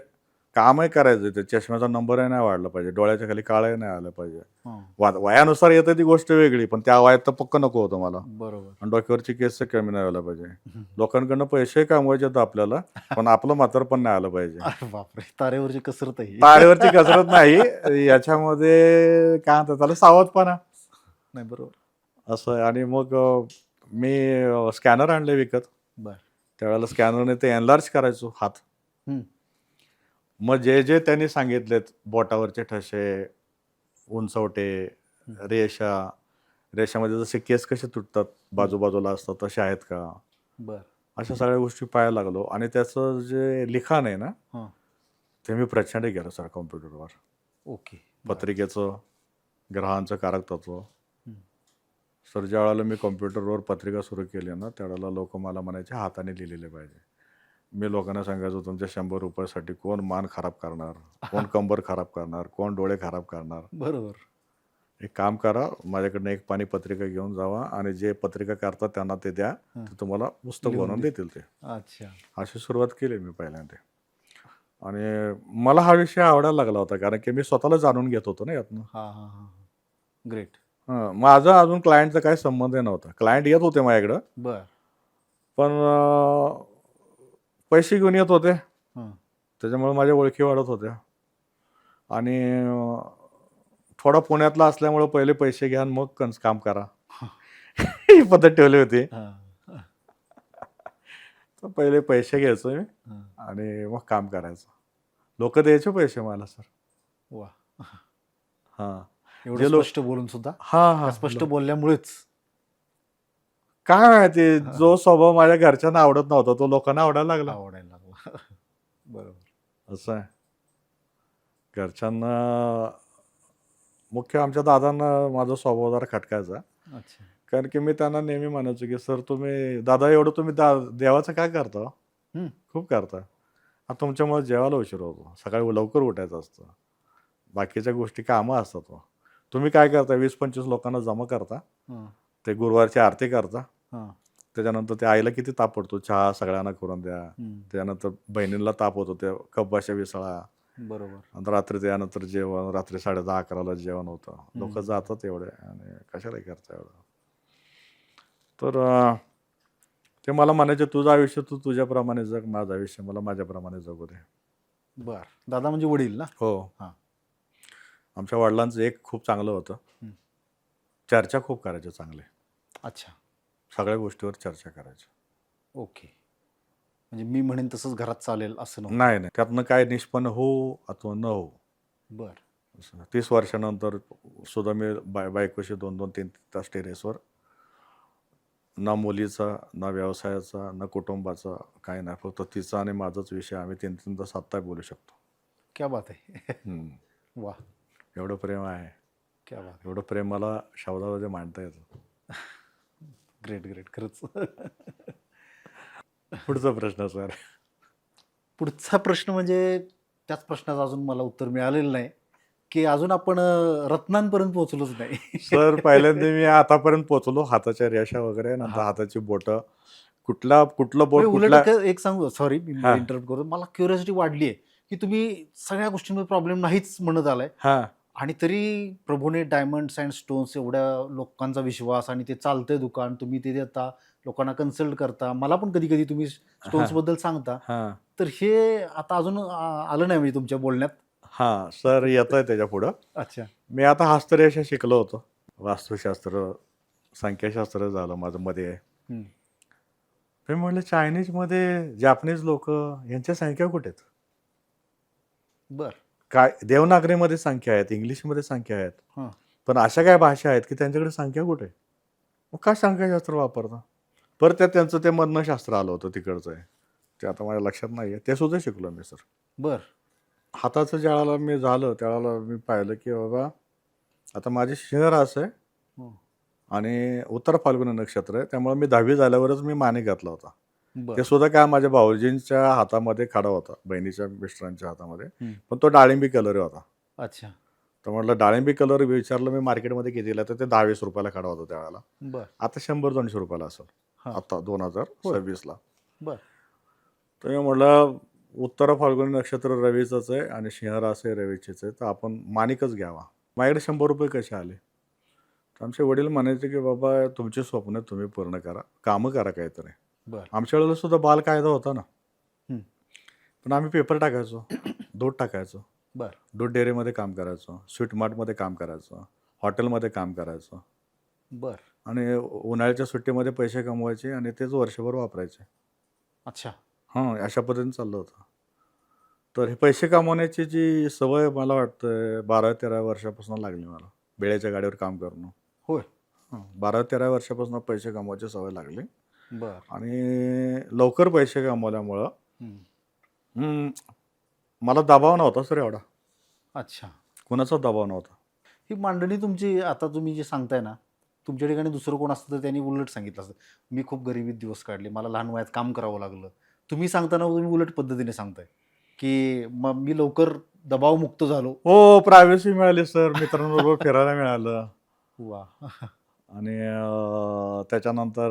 कामही करायचं ते चष्म्याचा नंबरही नाही वाढला पाहिजे, डोळ्याच्या खाली काळही नाही आलं पाहिजे.
हां.
वयानुसार येतं ती गोष्ट वेगळी, पण त्या वयात तर पक्क नको होतं मला.
बरोबर.
आणि डोक्यावरची केस कमी नाही व्हायला पाहिजे.
हं.
लोकांकडनं पैसे कमवायचे आहेत आपल्याला, पण आपलं म्हातारपण नाही आलं पाहिजे.
अरे बापरे! तारेवरची कसरत आहे ही.
तारेवरची कसरत नाही, याच्यामध्ये काय म्हणतात त्याला, सावधपणा
नाही, बरोबर.
असं आहे. आणि मग मी स्कॅनर आणले विकत.
बरं.
त्यावेळेला स्कॅनरने ते एनलार्ज करायचो हात.
हं.
मग जे जे त्यांनी सांगितलेत, बोटावरचे ठसे, उंचवटे, रेषा, रेषामध्ये जसे केस कसे तुटतात, बाजूबाजूला असतात तसे आहेत का,
बरं.
अशा सगळ्या गोष्टी पाहायला लागलो. आणि त्याचं जे लिखाण आहे ना,
हां.
ते मी प्रचंड केलं सर कॉम्प्युटरवर.
ओके. बरं.
पत्रिकेचं, ग्रहांचं कारकतत्व.
हं.
सर ज्या वेळेला मी कॉम्प्युटरवर पत्रिका सुरू केली ना, त्यावेळेला लोक मला म्हणायचे हाताने लिहिलेले पाहिजे. मी लोकांना सांगायचो तुमच्या 100 रुपयासाठी कोण मान खराब करणार, कोण कंबर खराब करणार, कोण डोळे खराब करणार.
बरोबर.
एक काम करा, माझ्याकडनं एक पानी पत्रिका घेऊन जावा आणि जे पत्रिका करतात त्यांना ते द्या,
हं.
ते तुम्हाला पुस्तक
लिहून
बनवून
दे.
देतील ते.
अच्छा.
अशी सुरुवात केली मी पहिल्यांदा. आणि मला हा विषय आवडायला लागला होता, कारण की मी स्वतःला जाणून घेत होतो ना यातनं.
हां, हां, हां. ग्रेट.
माझा अजून क्लायंटचा काही संबंध नव्हता. क्लायंट येत होते माझ्याकडं,
बरं.
पण पैसे घेऊन येत होते.
हं.
त्याच्यामुळे माझ्या ओळखी वाढत होत्या. आणि थोडा पुण्यातला असल्यामुळं पहिले पैसे घ्या आणि मग काम करा. ही पद्धत ठेवली होती.
हां.
तर पहिले पैसे घ्यायचो मी
हां.
आणि मग काम करायचं. लोक द्यायचे पैसे मला सर.
वाह!
हां.
एवढं
जे लोक,
स्पष्ट बोलून सुद्धा.
हां
त्या
हां,
स्पष्ट बोलल्यामुळेच.
काय माहिती,
हां.
जो स्वभाव माझ्या घरच्यांना आवडत नव्हता तो लोकांना आवडायला लागला.
आवडायला लागला. बरोबर.
असं आहे. घरच्यांना, मुख्य आमच्या दादांना माझा स्वभाव जरा खटकायचा.
अच्छा.
कारण की मी त्यांना नेहमी म्हणायचो की सर तुम्ही, दादा एवढं तुम्ही देवाचं काय करता हो?
हं.
खूप करता. आता तुमच्यामुळे जेवायला उशीर होतो, सकाळी लवकर उठायचं असतं, बाकीच्या गोष्टी कामं असतात हो. तुम्ही काय करता, 20-25 लोकांना जमा करता,
हां.
ते गुरुवारची आरती करता,
हां.
त्याच्यानंतर त्या आईला किती ताप पडतो, चहा सगळ्यांना करून द्या,
हं.
त्यानंतर बहिणीला ताप होतो, ते कब्बाशा विसळा,
बरोबर.
आणि रात्री त्यानंतर जेवण, रात्री 10:30-11ला जेवण होतं. लोक
हं.
जातात एवढे, आणि कशाला करता एवढं. तर ते मला म्हणायचे तुझं आयुष्य तू तुझ्याप्रमाणे जग, माझं आयुष्य मला माझ्याप्रमाणे जगू दे.
बर. दादा म्हणजे वडील ना?
हो.
हां.
आमच्या वडिलांचं एक खूप चांगलं होतं.
हं.
चर्चा खूप करायचे चांगले.
अच्छा.
सगळ्या गोष्टीवर चर्चा करायची.
ओके. म्हणजे मी म्हणेन तसंच घरात चालेल असं नव्हतं.
नाही, नाही. त्यातनं काय निष्पन्न हो अथवा न हो.
बर.
असं 30 वर्षानंतर सुद्धा मी बायकोशी 2-2, 3-3 तास टेरेसवर ना मुलीचा, ना व्यवसायाचा, ना कुटुंबाचा, काही नाही. फक्त तिचा आणि माझाच विषय आम्ही 3-3 तास आत्ता बोलू शकतो.
क्या बात आहे.
हं.
वा.
एवढं प्रेम आहे.
क्या बात.
एवढं प्रेम मला शब्दामध्ये मांडता येतं.
ग्रेट ग्रेट खरंच.
पुढचा प्रश्न सर.
पुढचा प्रश्न म्हणजे त्याच प्रश्नाचं अजून मला उत्तर मिळालेलं नाही, की अजून आपण रत्नांपर्यंत पोहोचलोच नाही.
सर पहिल्यांदा मी आतापर्यंत पोहोचलो. हाताच्या रेषा वगैरे, नंतर
हां.
हाताची बोटं. कुठलं बोट
म्हणजे उलट
कुठल्या
एक सांगू, सॉरी मी
हां,
इंटरप्ट करू. मला क्युरिओसिटी वाढली आहे, की तुम्ही सगळ्या गोष्टींमध्ये प्रॉब्लेम नाहीच म्हणत आलाय
हां,
आणि तरी प्रभूने डायमंड्स अँड स्टोन्स एवढ्या लोकांचा विश्वास आणि ते चालतंय दुकान, तुम्ही ते देता, लोकांना कन्सल्ट करता. मला पण कधी-कधी तुम्ही
हां,
स्टोन्सबद्दल सांगता.
हां,
तर हे आता अजून आलं नाही म्हणजे तुमच्या बोलण्यात.
हां. सर येतंय त्याच्या पुढं.
अच्छा.
मी आता हस्तरेषा शिकलो होतो. वास्तुशास्त्र, संख्याशास्त्र झालं माझं मध्ये.
हं.
मी म्हटलं चायनीजमध्ये जॅपनीज लोकं यांच्या संख्या कुठे आहेत?
बरं.
काय देवनागरीमध्ये संख्या आहेत, इंग्लिशमध्ये संख्या आहेत.
हां.
पण अशा काही भाषा आहेत की त्यांच्याकडे संख्या कुठे आहे? मग काय संख्याशास्त्र वापरता? परत त्यात त्यांचं ते मन्नशास्त्र आलं होतं तिकडचं आहे. ते आता माझ्या लक्षात नाही आहे. ते सुद्धा शिकलो मी सर.
बरं.
हाताचं ज्यावेळेला मी झालं त्यावेळेला मी पाहिलं की बाबा आता माझी सिंहरास आहे
हं.
आणि उत्तर फाल्गुनी नक्षत्र आहे. त्यामुळे मी 10वी झाल्यावरच मी माणिक घातला होता. ते
बरं.
सुद्धा काय माझ्या भाऊजींच्या हातामध्ये खडा होता, बहिणीच्या मिस्टरांच्या हातामध्ये.
हं.
पण तो डाळिंबी कलर होता.
अच्छा.
तर म्हटलं डाळिंबी कलर विचारलं मी मार्केटमध्ये कितीला, तर ते 10-20 रुपयाला खडा होता त्यावेळेला.
बरं.
आता 100-200 रुपयाला असेल.
हां.
आता 2026ला.
बरं.
तर मी म्हटलं उत्तर फाल्गुनी नक्षत्र रवीचंच आहे आणि सिंह रास आहे रवीचीच आहे, तर आपण माणिकच घ्यावा. माझ्याकडे 100 रुपये कसे आले? तर आमचे वडील म्हणायचे की बाबा तुमची स्वप्न तुम्ही पूर्ण करा, कामं करा काहीतरी.
बरं.
आमच्या वेळेला सुद्धा बाल कायदा होता ना.
हं.
पण आम्ही पेपर टाकायचो, दूध टाकायचो,
बरं.
दूध डेअरीमध्ये काम करायचो, स्वीट मार्टमध्ये काम करायचो, हॉटेलमध्ये काम करायचो
बरं.
आणि उन्हाळ्याच्या सुट्टीमध्ये पैसे कमवायचे आणि तेच वर्षभर वापरायचे.
अच्छा.
हां, अशा पद्धतीने चाललं होतं. तर हे पैसे कमवण्याची जी सवय मला वाटतं 12-13 वर्षापासून लागली मला. बेळ्याच्या गाडीवर काम करणं.
होय.
हां, 12-13 वर्षापासून पैसे कमवायची सवय लागली
बरं.
आणि लवकर पैसे कमवल्यामुळं
हं.
हं, मला दबाव नव्हता सर एवढा.
अच्छा.
कुणाचा दबाव नव्हता.
ही मांडणी तुमची आता तुम्ही जे सांगताय ना, तुमच्या ठिकाणी दुसरं कोण असतं तर त्यांनी उलट सांगितलं असतं. मी खूप गरिबीत दिवस काढले. मला लहान वयात काम करावं लागलं. तुम्ही सांगताना तुम्ही उलट पद्धतीने सांगताय, की मग मी लवकर दबावमुक्त झालो.
हो, प्रायव्हसी मिळाली सर. मित्रांबरोबर फिरायला मिळालं
वाह!
आणि त्याच्यानंतर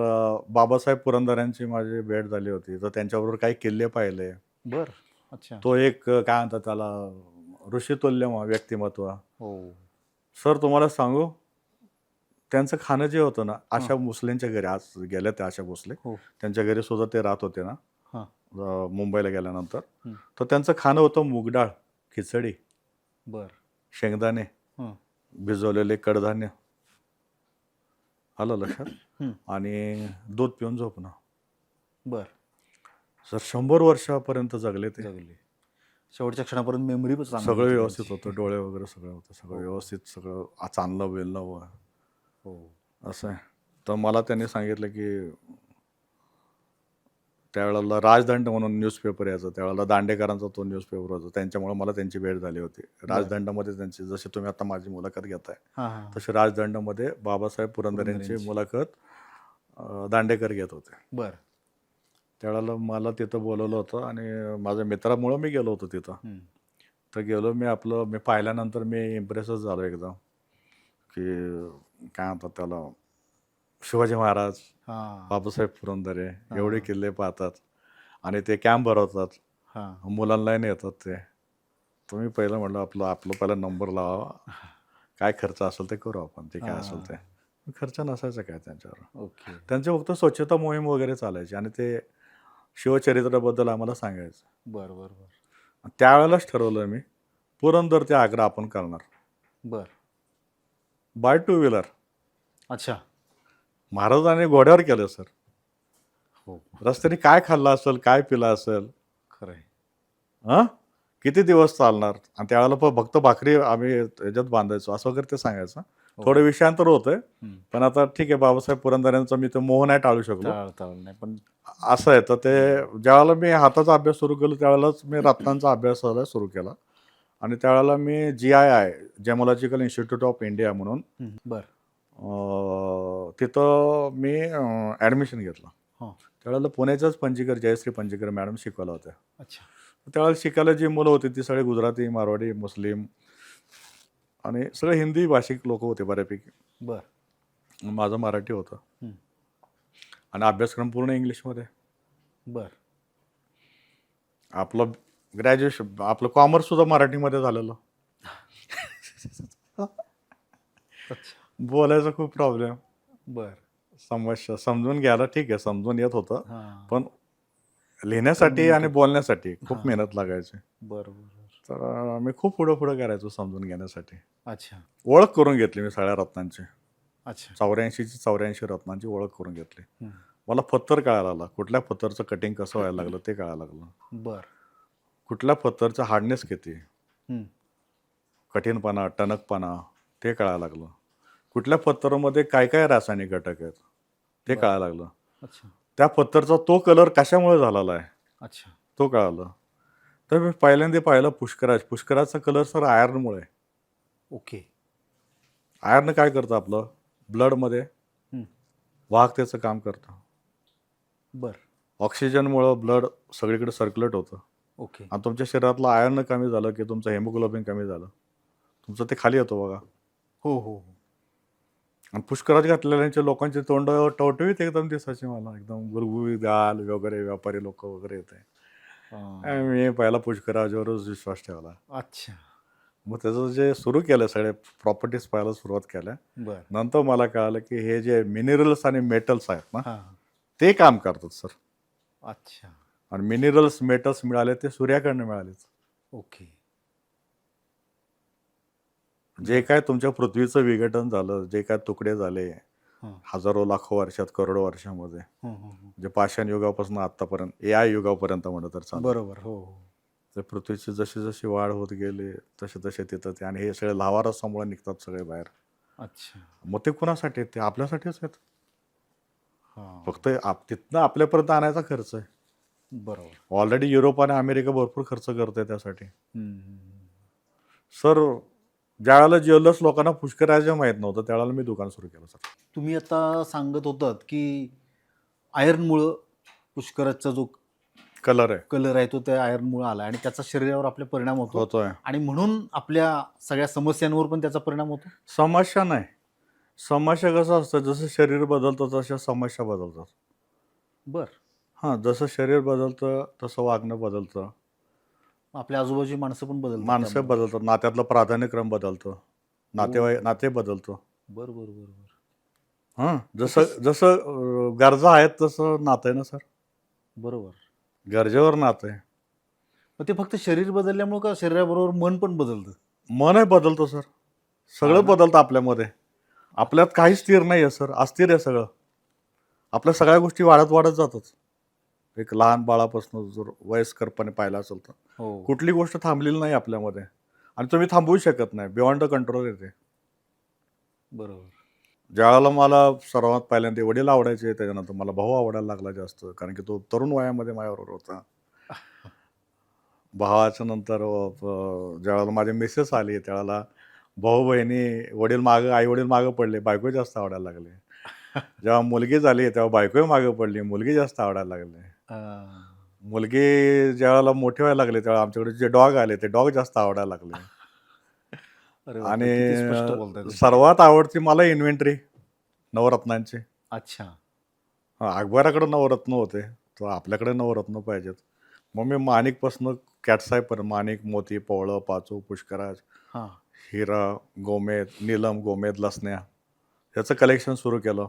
बाबासाहेब पुरंदरेंची माझी भेट झाली होती. तर त्यांच्याबरोबर काही किल्ले पाहिले.
बरं. अच्छा.
तो एक काय म्हणतात त्याला ऋषितुल्य व्यक्तिमत्व.
हो.
सर तुम्हाला सांगू, त्यांचं खाणं जे होतं ना,
हां.
आशा भोसलेंच्या घरी आज गेल्या त्या आशा भोसले.
हो.
त्यांच्या घरी सुद्धा ते राहत होते ना,
हां.
मुंबईला गेल्यानंतर.
हं.
तर त्यांचं खाणं होतं मूग डाळ, खिचडी,
बरं.
शेंगदाणे,
हं.
भिजवलेले कडधान्य. आलं लक्षात?
हं.
आणि दूध पिऊन झोपणं.
बरं.
सर 100 वर्षापर्यंत जगले ते.
जगले. शेवटच्या क्षणापर्यंत मेमरी पण चांगली
सगळं
होती
व्यवस्थित
त्यांची.
होतं. डोळे वगैरे सगळं होतं. सगळं
हो.
व्यवस्थित सगळं चालणं-बिलणं
हो.
असं आहे. तर मला त्यांनी सांगितलं की त्यावेळेला राजदंड म्हणून न्यूजपेपर यायचा. त्यावेळेला दांडेकरांचा तो न्यूजपेपर होता. त्यांच्यामुळे मला त्यांची भेट झाली होती. राजदंडामध्ये त्यांची जशी तुम्ही आता माझी मुलाखत घेताय,
हां, हां.
तशी राजदंडामध्ये बाबासाहेब पुरंदरेंची
पुरंदरेंची.
मुलाखत दांडेकर घेत होते.
बरं.
त्यावेळेला मला तिथं बोलवलं होतं आणि माझ्या मित्रामुळं मी गेलो होतो तिथं.
हं.
तर गेलो मी पाहिल्यानंतर मी इम्प्रेसच झालो एकदम, की काय म्हणतात त्याला शिवाजी महाराज,
हां.
बाबासाहेब पुरंदरे
हां.
एवढे किल्ले पाहतात आणि ते कॅम्प भरवतात.
हां.
मुलांनाही नेतात ते. तर मी पहिलं म्हटलं आपलं पहिला नंबर लावावा. काय खर्च असेल ते करू आपण, ते काय असेल ते. खर्च नसायचा काय त्यांच्यावर.
ओके.
त्यांचे फक्त स्वच्छता मोहीम वगैरे चालायची आणि ते शिवचरित्राबद्दल आम्हाला सांगायचं.
बरं, बरं, बरं.
त्यावेळेलाच ठरवलं मी पुरंदर ते आग्रा आपण करणार
बर.
By 2 wheeler.
अच्छा.
महाराजांनी घोड्यावर केलं सर.
हो,
रस्त्याने काय खाल्लं असेल, काय पिलं असेल,
खरंय.
हां? किती दिवस चालणार? आणि त्यावेळेला फक्त भाकरी आम्ही ह्याच्यात बांधायचो असं वगैरे ते सांगायचं.
हो.
थोडं विषयांतर होतंय,
हम्म.
पण आता ठीक आहे बाबासाहेब पुरंदरेंचा मी तो मोह नाही टाळू शकलो.
टाळता आलं नाही पण
असं आहे. तर ते ज्यावेळेला मी हाताचा अभ्यास सुरू केला त्यावेळेलाच मी रत्नांचा अभ्यासाला सुरू केला. आणि त्यावेळेला मी GII जेमॉलॉजिकल इन्स्टिट्यूट ऑफ इंडिया म्हणून
बर.
तिथं मी ॲडमिशन घेतलं.
हो.
त्यावेळेला पुण्याच्याच पंजीकर जयश्री पंजीकर मॅडम शिकवल्या होत्या.
अच्छा.
त्यावेळेला शिकायला जी मुलं होती ती सगळे गुजराती, मारवाडी, मुस्लिम आणि सगळे हिंदी भाषिक लोक होते बऱ्यापैकी.
बर.
माझं मराठी होतं
हम्म.
आणि अभ्यासक्रम पूर्ण इंग्लिशमध्ये.
बर.
आपलं ग्रॅज्युएशन आपलं कॉमर्स सुद्धा मराठीमध्ये झालेलं.
अच्छा.
बोलायचा खूप प्रॉब्लेम,
बर.
समस्या समजून घ्यायला ठीक आहे समजून येत होतं,
हां.
पण लिहिण्यासाठी आणि बोलण्यासाठी खूप
हां.
मेहनत लागायची.
बरोबर.
तर मी खूप पुढं करायचो समजून घेण्यासाठी.
अच्छा.
ओळख करून घेतली मी सगळ्या रत्नांची.
अच्छा.
84 रत्नांची ओळख करून घेतली.
हम्म.
मला पत्तर कळायला लागला, कुठल्या पत्तरचं कटिंग कसं व्हायला लागलं ते कळायला लागलं.
बर.
कुठल्या पत्तरचं हार्डनेस किती,
हम्म.
कठीणपणा, टणकपणा ते कळायला लागलं. कुठल्या पत्तरामध्ये काय काय रासायनिक घटक आहेत ते
बरं.
कळायला लागलं.
अच्छा.
त्या पत्तरचा तो कलर कशामुळे झालेला आहे
अच्छा.
तो कळालं. तर मी पहिल्यांदा पाहिलं पुष्कराजचा कलर सर आयर्नमुळे.
ओके.
आयर्न काय करतं आपलं ब्लडमध्ये
हम्म.
वाहकतेचं काम करतं.
बर.
ऑक्सिजनमुळं ब्लड सगळीकडे सर्क्युलेट होतं
ओके.
आणि तुमच्या शरीरातलं आयर्न कमी झालं की तुमचं हेमोग्लोबिन कमी झालं, तुमचं ते खाली येतो बघा.
हो हो हो.
आणि पुष्कराज घातलेल्यांच्या लोकांचे तोंड टवटवीत एकदम दिसायचे मला, एकदम गुलगुलीत गाल वगैरे, व्यापारी लोक वगैरे येते.
हां.
मी पहिला पुष्कराजवरच विश्वास ठेवला.
अच्छा.
मग त्याचं जे सुरू केलं सगळे प्रॉपर्टीज पाहायला सुरुवात केल्या.
बर.
नंतर मला कळालं की हे जे मिनरल्स आणि मेटल्स आहेत ना
हां.
ते काम करतात सर.
अच्छा.
आणि मिनरल्स मेटल्स मिळाले ते सूर्याकडनं मिळालेच.
ओके.
जे काय तुमच्या पृथ्वीचं विघटन झालं, जे काय तुकडे झाले
हां.
हजारो लाखो वर्षात, करोडो वर्षामध्ये,
हं, हं, हं.
जे पाषाण युगापासून आतापर्यंत AI युगापर्यंत म्हणलं तर चालेल,
बरोबर. हो हो.
तर पृथ्वीची जशी जशी वाढ होत गेली तसे तसे तिथं ते आणि हे सगळे लावारसामुळे निघतात सगळे बाहेर.
अच्छा.
मग ते कुणासाठी आहेत? ते आपल्यासाठीच आहेत.
हां.
फक्त तिथनं आपल्यापर्यंत आणायचा खर्च आहे.
बरोबर.
ऑलरेडी युरोप आणि अमेरिका भरपूर खर्च करते त्यासाठी.
हम्म, हम्म.
सर ज्यावेळेला ज्वेलर्स लोकांना पुष्कराज माहीत नव्हतं त्यावेळेला मी दुकान सुरू केलं सर.
तुम्ही आता सांगत होतात की आयर्नमुळं पुष्कराजचा जो
कलर आहे
कलर आहे तो त्या आयर्नमुळे आला आणि त्याचा शरीरावर आपल्या परिणाम होतो
होतोय.
आणि म्हणून आपल्या सगळ्या समस्यांवर पण त्याचा परिणाम होतो.
समस्या नाही, समस्या कसं असतं जसं शरीर बदलतं तशा समस्या बदलतात.
बर.
हां, जसं शरीर बदलतं तसं वागणं बदलतं,
आपल्या आजूबाजूची माणसं पण बदलतात
माणसं
त्यामुळे.
बदलतात, नात्यातलं प्राधान्यक्रम बदलतं, नाते बदलतं.
बर बर बर बर.
हां, जसं जसं गरजा आहेत तसं नातं आहे ना सर.
बरोबर.
गरजेवर नातं आहे.
मग ते फक्त शरीर बदलल्यामुळे का शरीराबरोबर मन पण बदलतं?
मनही बदलतं सर, सगळं
हा ना.
बदलतं आपल्यामध्ये. आपल्यात काही स्थिर नाही आहे सर, अस्थिर आहे सगळं. आपल्या सगळ्या गोष्टी वाढत वाढत जातात. एक लहान बाळापासून जर वयस्करपणे पाहिलं असेल तर
हो.
कुठली गोष्ट थांबलेली नाही आपल्यामध्ये आणि तुम्ही थांबवू शकत नाही, बियॉन्ड द कंट्रोल येते.
बरोबर.
ज्यावेळेला मला सर्वात पहिल्यांदा वडील आवडायचे त्याच्यानंतर मला भाऊ आवडायला लागला जास्त, कारण की तो तरुण वयामध्ये माझ्याबरोबर होता. भावाच्या नंतर ज्यावेळेला माझी मिसेस आली त्यावेळेला भाऊ बहिणी वडील मागं आई वडील मागं पडले, बायको जास्त आवडायला लागले. जेव्हा मुलगी झाली तेव्हा बायकोही मागं पडली, मुलगी जास्त आवडायला लागली.
हां.
मुलगी ज्यावेळेला मोठी व्हायला लागली तेव्हा आमच्याकडे जे डॉग आले ते डॉग जास्त आवडायला लागले.
अरे बापरे, किती स्पष्ट बोलताय
आणि
तुम्ही.
सर्वात आवडती मला इन्व्हेंटरी नवरत्नांची.
अच्छा.
हां, अकबराकडे नवरत्न होते, तर आपल्याकडे नवरत्न पाहिजेत. मग मी माणिकपासून कॅटसाईपर्यंत माणिक, मोती, पवळं, पाचू, पुष्कराज,
हां.
हिरा, गोमेद, नीलम, गोमेद, लसण्या ह्याचं कलेक्शन सुरू केलं.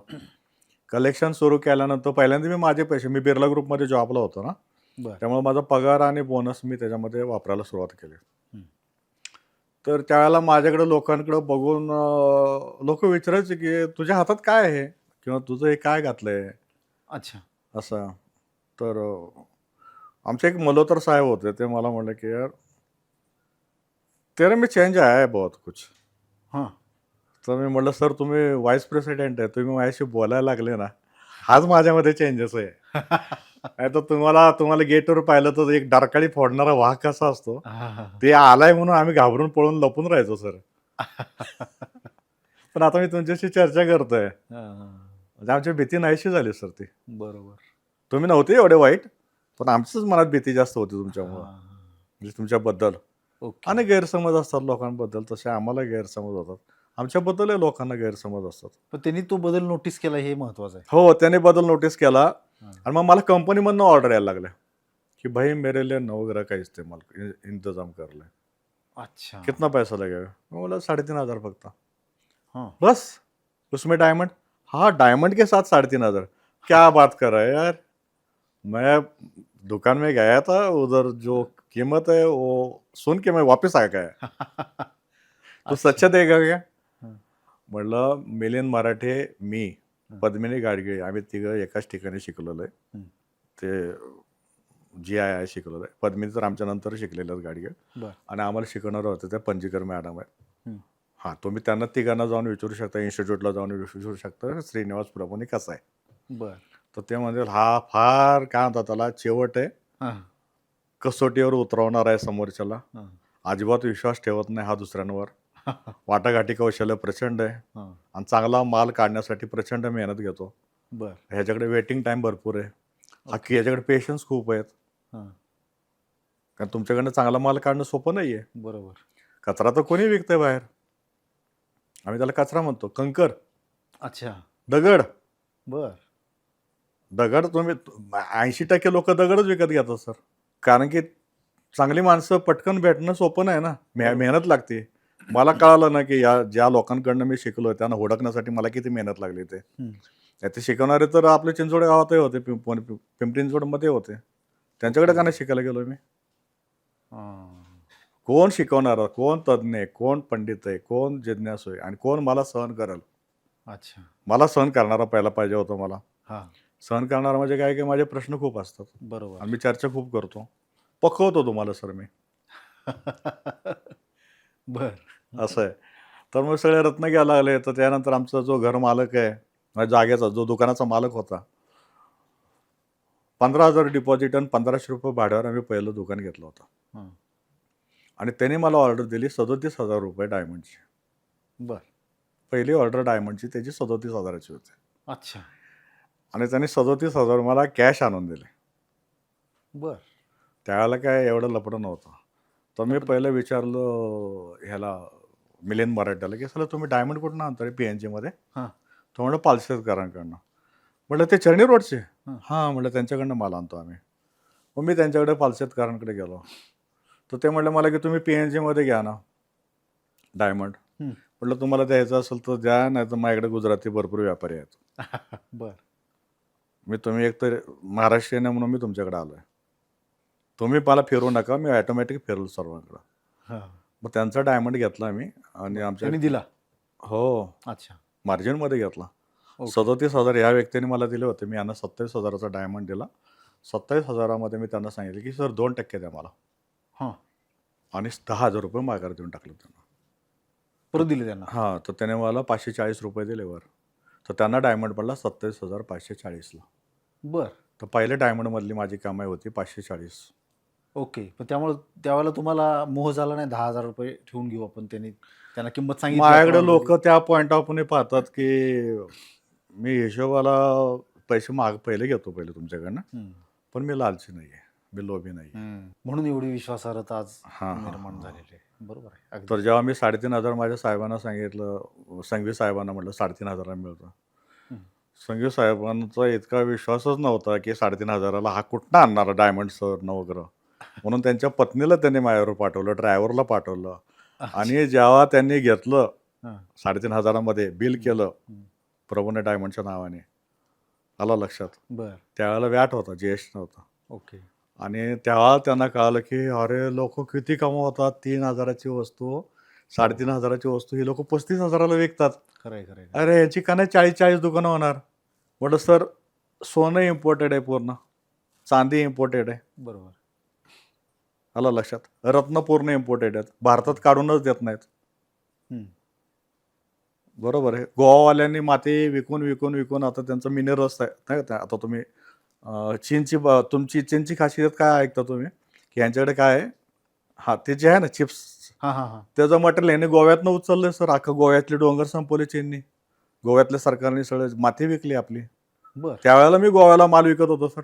कलेक्शन सुरू केल्यानंतर पहिल्यांदा मी माझे पैसे, मी बिर्ला ग्रुपमध्ये जॉबला होतो ना,
बर.
त्यामुळे माझा पगार आणि बोनस मी त्याच्यामध्ये वापरायला सुरुवात केली.
हं.
तर त्यावेळेला माझ्याकडे लोकांकडे बघून लोक विचारायचे की तुझ्या हातात काय आहे किंवा तुझं हे काय घातलंय
अच्छा.
असं. तर आमचे एक मल्होत्र साहेब होते, ते मला म्हणले की यार तेरे में चेंज आया है बहुत कुछ.
हां.
तर मी म्हटलं सर तुम्ही व्हाईस प्रेसिडेंट आहे, तुम्ही माझ्याशी बोलायला लागले ना, हाच माझ्यामध्ये चेंजेस आहे. नाही तर तुम्हाला गेटवर पाहिलं तर एक डरकाळी फोडणारा वाघ कसा असतो,
हां, हां, हां.
ते आलाय म्हणून आम्ही घाबरून पळून लपून राहायचो सर. पण आता मी तुमच्याशी चर्चा करतोय,
हां.
म्हणजे आमची भीती नाहीशी झाली सर ती.
बरोबर.
तुम्ही नव्हते एवढे वाईट, पण आमचीच मनात भीती जास्त होती तुमच्यामुळं,
हां.
म्हणजे तुमच्याबद्दल.
ओके.
आणि गैरसमज असतात लोकांबद्दल, तसे आम्हाला गैरसमज होतात. आमच्याबद्दलही लोकांना गैरसमज असतात.
पण त्यांनी तो बदल नोटीस केला हे महत्वाचं आहे.
हो, त्याने बदल नोटीस केला
हां.
आणि मग मला कंपनीमधनं ऑर्डर यायला लागल्या, की भाई मेरे लिए नवग्रह का इस्तेमाल इंतजाम कर ले.
अच्छा.
कितना पैसा लगेगा? मैं बोला 3,500 फक्त.
हां.
बस? उसमें डायमंड? हाँ, डायमंड के साथ 3,500. क्या बात कर रहा है यार? मैं दुकान में गया था, उधर जो कीमत है वो सुन के मैं वापस आ गया. तू
अच्छा.
सच्चा देगा क्या?
हां.
म्हटलं मिलिंद मराठे, मी,
हं.
पद्मिनी गाडगे आम्ही तिघं एकाच ठिकाणी शिकलेलो आहे.
हं.
ते GII शिकलेलो आहे. पद्मिनी तर आमच्या नंतर शिकलेले आहेत गाडगे.
बर.
आणि आम्हाला शिकवणारे होते ते पणजीकर मॅडम आहेत.
हं.
हां, तुम्ही त्यांना तिघांना जाऊन विचारू शकता, इन्स्टिट्यूटला जाऊन विचारू शकता श्रीनिवास प्रभूने कसा आहे.
बर.
तर ते म्हणजे हा फार काय म्हणतात त्याला चिवट आहे,
हां.
कसोटीवर उतरवणार आहे समोरच्याला,
हां.
अजिबात विश्वास ठेवत नाही हा दुसऱ्यांवर, वाटाघाटी कौशल्य प्रचंड आहे
हां.
आणि चांगला माल काढण्यासाठी प्रचंड मेहनत घेतो.
बर.
ह्याच्याकडे वेटिंग टाईम भरपूर आहे. की याच्याकडे पेशन्स खूप आहेत,
हां.
कारण तुमच्याकडनं चांगला माल काढणं सोपं नाही आहे.
बरोबर.
कचरा तर कोणी विकतंय बाहेर, आम्ही त्याला कचरा म्हणतो. कंकर,
अच्छा.
दगड,
बर.
दगड तुम्ही 80% लोक दगडच विकत घेतात सर. कारण की चांगली माणसं पटकन भेटणं सोपं नाही ना, मेहनत लागते. मला कळालं ना की या ज्या लोकांकडनं मी शिकलोय त्यांना हुडकण्यासाठी मला किती मेहनत लागली ते.
हं.
ते शिकवणारे तर आपले चिंचवड गावातही होते, पिंपरी चिंचवडमध्ये होते. त्यांच्याकडे का नाही शिकायला गेलोय मी?
हां.
कोण शिकवणार, कोण तज्ज्ञ आहे, कोण पंडित आहे, कोण जिज्ञासू आहे आणि कोण मला सहन करेल?
अच्छा.
मला सहन करणारा पहिला पाहिजे होता मला.
हां.
सहन करणारा म्हणजे काय की माझे प्रश्न खूप असतात
बरोबर.
आणि मी चर्चा खूप करतो. पकवतो तुम्हाला सर मी,
बर.
असं आहे. तर मग सगळे रत्न घ्यायला लागले. तर त्यानंतर आमचा जो घर मालक आहे, माझ्या जागेचा जो दुकानाचा मालक होता, 15,000 डिपॉझिट आणि ₹1,500 भाड्यावर आम्ही पहिलं दुकान घेतलं होतं.
हां.
आणि त्याने मला ऑर्डर दिली ₹37,000 डायमंडची.
बर.
पहिली ऑर्डर डायमंडची त्याची 37,000ची होती.
अच्छा.
आणि त्याने 37,000 मला कॅश आणून दिले.
बर.
त्यावेळेला काय एवढं लफडं नव्हतं. तर मी पहिलं विचारलं ह्याला मिलिंद मराठ्याला, की "साला तुम्ही डायमंड कुठून आणता PNGमध्ये?"
हां.
तो म्हणलं पालशेतकरांकडनं. म्हटलं ते चरणी रोडचे?
हां.
हां, म्हटलं त्यांच्याकडनं माल आणतो आम्ही. मग मी त्यांच्याकडे पालशेतकरांकडे गेलो. तर ते म्हटले मला की तुम्ही PNGमध्ये घ्या ना डायमंड.
हं.
म्हटलं तुम्हाला द्यायचं असेल तर द्या, नाही तर माझ्याकडे गुजराती भरपूर व्यापारी आहेत.
बर.
तुम्ही एकतर महाराष्ट्रीयन आहे म्हणून मी तुमच्याकडे आलो आहे. तुम्ही मला फिरवू नका, मी ऑटोमॅटिक फिरलो सर्वांकडं.
हां.
मग त्यांचा डायमंड घेतला मी आणि आमच्या
त्यांनी दिला.
हो,
अच्छा.
मार्जिनमध्ये घेतला.
ओके.
37,000 या व्यक्तीने मला दिले होते. मी यांना 27,000चा डायमंड दिला. 27,000मध्ये मी त्यांना सांगितलं, की "सर 2% द्या मला."
हां.
आणि ₹10,000 माघार देऊन टाकले त्यांना.
परत दिले त्यांना.
हां, तर त्याने मला ₹540 दिले वर. तर त्यांना डायमंड पडला 27,540ला.
बर.
तर पहिल्या डायमंडमधली माझी कमाई होती 540.
ओके. पण त्यामुळे त्यावेळेला तुम्हाला मोह झाला नाही ₹10,000 ठेवून घेऊ आपण, त्यांना किंमत सांगितली
माझ्याकडे
आपण
लोक
already.
त्या पॉइंट ऑफ व्ह्यूने पाहतात, की मी हिशोबाला पैसे पहिले घेतो तुमच्याकडनं.
हं.
पण मी लालची नाही आहे, मी लोभी नाही आहे.
हं. म्हणून एवढी विश्वासार्हता आज
हां, हां,
निर्माण
हां.
झालेली आहे. बरोबर आहे. अगदी.
तर जेव्हा मी 3,500 माझ्या साहेबांना सांगितलं, संघवी साहेबांना म्हटलं 3,500 मिळतं.
हं.
संघवी साहेबांचा इतका विश्वासच नव्हता, की 3,500ला हा कुठनं आणणार डायमंड सर नवग्रह. म्हणून त्यांच्या पत्नीला त्यांनी माझ्यावर पाठवलं, ड्रायव्हरला पाठवलं.
अच्छा.
आणि जेव्हा त्यांनी घेतलं
हां.
3,500मध्ये बिल केलं
हं.
प्रभूने डायमंडच्या नावाने, आलं लक्षात.
बर.
त्यावेळेला व्हॅट होता, GST नव्हता.
ओके.
आणि तेव्हा त्यांना कळालं की अरे लोक किती कमावतात, 3,000ची वस्तू 3,500ची वस्तू ही लोक 35,000ला विकतात.
खरंय खरंय खरंय.
अरे याची का नाही 40-40 दुकानं होणार. म्हटलं सर सोनं इम्पोर्टेड आहे पूर्ण, चांदी इम्पोर्टेड आहे.
बरोबर.
आलं लक्षात. रत्न पूर्ण इम्पोर्टेड आहेत, भारतात काढूनच देत नाहीत.
हम्म.
बरोबर आहे. गोवावाल्यांनी माती विकून विकून विकून आता त्यांचं मिनरल्स आहे नाही का. आता तुम्ही तुमची चीनची खासियत काय ऐकता तुम्ही की यांच्याकडे काय आहे, हा ते जे आहे ना चिप्स,
हा हा हा.
त्याचं मटेरियल यांनी गोव्यातनं उचललंय सर. अख्खं गोव्यातले डोंगर संपवले चीननी, गोव्यातल्या सरकारने सगळे माती विकली आपली.
बर.
त्यावेळेला मी गोव्याला माल विकत होतो सर.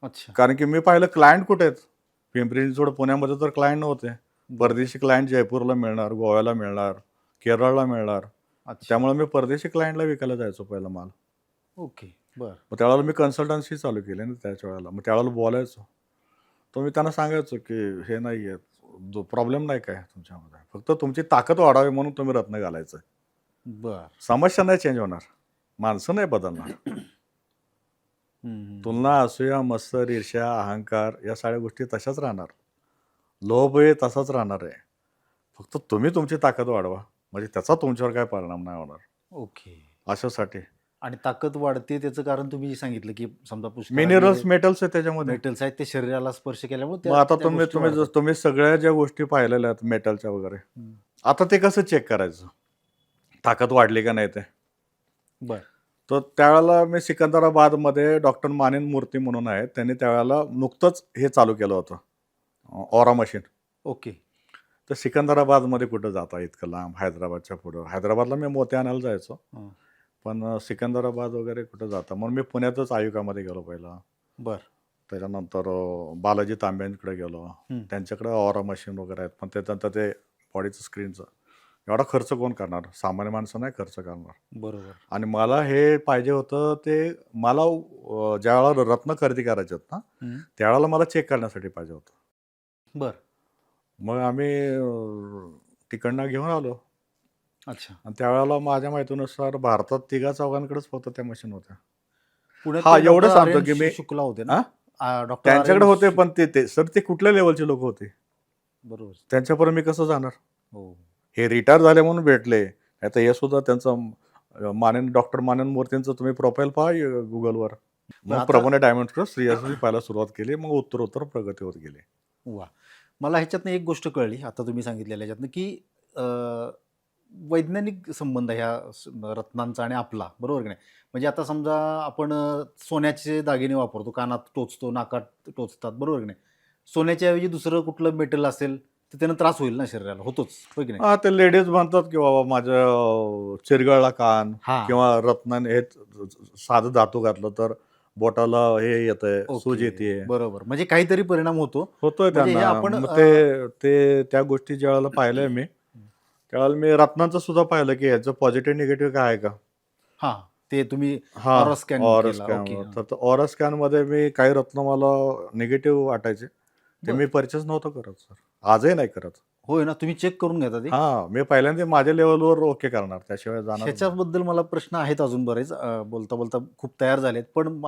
अच्छा.
कारण की मी पाहिलं क्लायंट कुठे आहेत. पिंपरी चिंचवड पुण्यामध्ये तर क्लायंट नव्हते. परदेशी क्लायंट जयपूरला मिळणार, गोव्याला मिळणार, केरळला मिळणार.
अच्छा.
त्यामुळे मी परदेशी क्लायंटला विकायला जायचो पहिला माल.
ओके. बर.
मग त्यावेळेला मी कन्सल्टन्सी चालू केली ना त्याच वेळेला. मग त्यावेळेला बोलायचो. तर मी त्यांना सांगायचो की हे नाही आहे, जो प्रॉब्लेम नाही काय तुमच्यामध्ये, फक्त तुमची ताकद वाढावी म्हणून तुम्ही रत्न घालायचं.
बर.
समस्या नाही चेंज होणार, माणसं नाही बदलणार. तुलना, असूया, मत्सर, ईर्ष्या, अहंकार या सगळ्या गोष्टी तशाच राहणार. लोभ हे तसाच राहणार आहे. फक्त तुम्ही तुमची ताकद वाढवा, म्हणजे त्याचा तुमच्यावर काय परिणाम नाही होणार.
ओके.
अशासाठी
आणि ताकद वाढते त्याचं कारण तुम्ही सांगितलं की समजा
मिनरल्स, मेटल्स आहे त्याच्यामध्ये.
मेटल्स आहेत ते शरीराला स्पर्श केल्यामुळे
मग आता तुम्ही सगळ्या ज्या गोष्टी पाहिलेल्या आहेत मेटलच्या वगैरे, आता ते कसं चेक करायचं ताकद वाढली का नाही ते.
बर.
तर त्यावेळेला मी सिकंदराबादमध्ये डॉक्टर मानेन मूर्ती म्हणून आहेत, त्यांनी त्यावेळेला नुकतंच हे चालू केलं होतं ऑरा मशीन.
ओके.
तर सिकंदराबादमध्ये कुठं जाता इतकं लांब, हैदराबादच्या पुढं. हैदराबादला मी मोती आणायला जायचो, पण सिकंदराबाद वगैरे कुठं जाता. म्हणून मी पुण्यातच आयुकामध्ये गेलो पहिला.
बर.
त्याच्यानंतर बालाजी तांब्यांकडे गेलो, त्यांच्याकडे ऑरा मशीन वगैरे आहेत. पण त्याच्यानंतर ते बॉडीचं स्क्रीनचं एवढा खर्च कोण करणार, सामान्य माणसं नाही खर्च करणार.
बरोबर.
आणि मला हे पाहिजे होतं ते, मला ज्यावेळेला रत्न खरेदी करायचे होत ना त्यावेळेला मला चेक करण्यासाठी पाहिजे होतं.
बर.
मग आम्ही तिकडनं घेऊन आलो.
अच्छा.
आणि त्यावेळेला माझ्या माहितीनुसार भारतात 3-4 फक्त त्या मशीन होत्या.
पुण्यात
हा,
ते
एवढं
डॉक्टर
सांगतो
आर्यन
की मी
शुक्ला होते ना. डॉक्टर
त्यांच्याकडे
आर्यन
होते, पण ते सर ते कुठल्या लेवलचे लोक होते,
बरोबर.
त्यांच्यापर्यंत मी कसं जाणार.
हो.
हे रिटायर झाले म्हणून भेटले. आता हे सुद्धा त्यांचं डॉक्टर मानेन मूर्तींचं तुम्ही प्रोफाईल पहा गुगलवर. मग
आता-
प्रभूने डायमंड श्रेयसची पाहायला सुरुवात केली, मग उत्तर प्रगती होत गेली.
वा. मला ह्याच्यातनं एक गोष्ट कळली आता तुम्ही सांगितलेल्या ह्याच्यातनं की वैज्ञानिक संबंध ह्या रत्नांचा आणि आपला, बरोबर की नाही. म्हणजे आता समजा आपण सोन्याचे दागिने वापरतो, कानात टोचतो, नाकात टोचतात, बरोबर की नाही. सोन्याच्या ऐवजी दुसरं कुठलं मेटल असेल तर त्यानं त्रास होईल ना शरीराला, होतोच, होय की नाही.
हा, ते लेडीज म्हणतात की बाबा माझ्या चिरगळला कान
हा.
किंवा रत्नाने हे साधं धातू घातलं तर बोटाला हे येतंय, सूज
ओके.
येते,
बरोबर. म्हणजे काहीतरी परिणाम होतोय
होतोय
म्हणजे हे
त्यांना.
आपण
मग ते त्या गोष्टी ज्यावेळेला पाहिलंय मी, त्यावेळेला मी रत्नांचं सुद्धा पाहिलं की ह्याचं पॉझिटिव्ह निगेटिव्ह काय आहे का.
हा, ते तुम्ही
हा,
ऑरा स्कॅन
ऑरा
केला.
स्कॅन.
ओके.
तर ऑरा स्कॅन मध्ये मी काही रत्न मला निगेटिव्ह वाटायचे, ते मी परचेस नव्हतं करत सर, आजही नाही करत.
होय ना, तुम्ही चेक करून घेता ते.
हा, मी पहिल्यांदा माझ्या लेवलवर ओके करणार, त्याशिवाय जाणार नाही.
ह्याच्याबद्दल मला प्रश्न आहेत अजून बरेच, बोलता बोलता खूप तयार झालेत, पण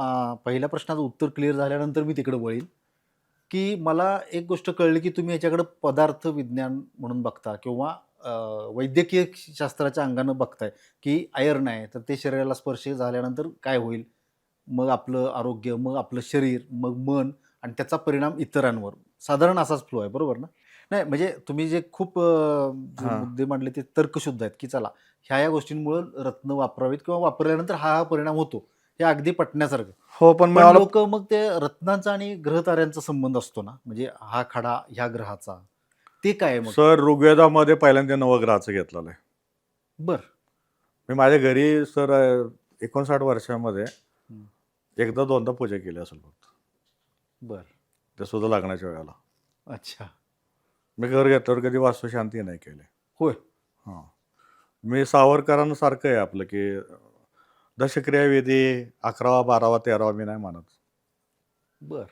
पहिल्या प्रश्नाचं उत्तर क्लिअर झाल्यानंतर मी तिकडे वळीन. की मला एक गोष्ट कळली की तुम्ही याच्याकडे पदार्थ विज्ञान म्हणून बघता किंवा वैद्यकीय शास्त्राच्या अंगानं बघताय की आयर्न आहे तर ते शरीराला स्पर्श झाल्यानंतर काय होईल, मग आपलं आरोग्य, मग आपलं शरीर, मग मन, आणि त्याचा परिणाम इतरांवर. साधारण असाच फ्लो आहे, बरोबर ना. नाही म्हणजे तुम्ही जे खूप जे
हा.
मुद्दे मांडले ते तर्कशुद्ध आहेत की चला ह्या गोष्टींमुळे रत्न वापरावेत किंवा वापरल्यानंतर हा परिणाम होतो, हे अगदी पटण्यासारखं.
हो, पण
पण
मला
लोक मग ते रत्नांचा आणि ग्रहताऱ्यांचा संबंध असतो ना, म्हणजे हा खडा ह्या ग्रहाचा, ते काय आहे मग.
सर ऋग्वेदामध्ये पहिल्यांदा नवग्रहाचं घेतलेलं आहे.
बर.
मी माझ्या घरी सर 59 वर्षामध्ये एकदा दोनदा पूजा केली असेल फक्त,
बर.
ते सुद्धा लग्नाच्या वेळेला.
अच्छा.
मी घर घेतल्यावर कधी वास्तुशांती नाही केली.
होय.
हां, मी सावरकरांसारखं आहे आपलं की दशक्रिया विधी 11वा 12वा 13वा मी नाही मानत.
बर.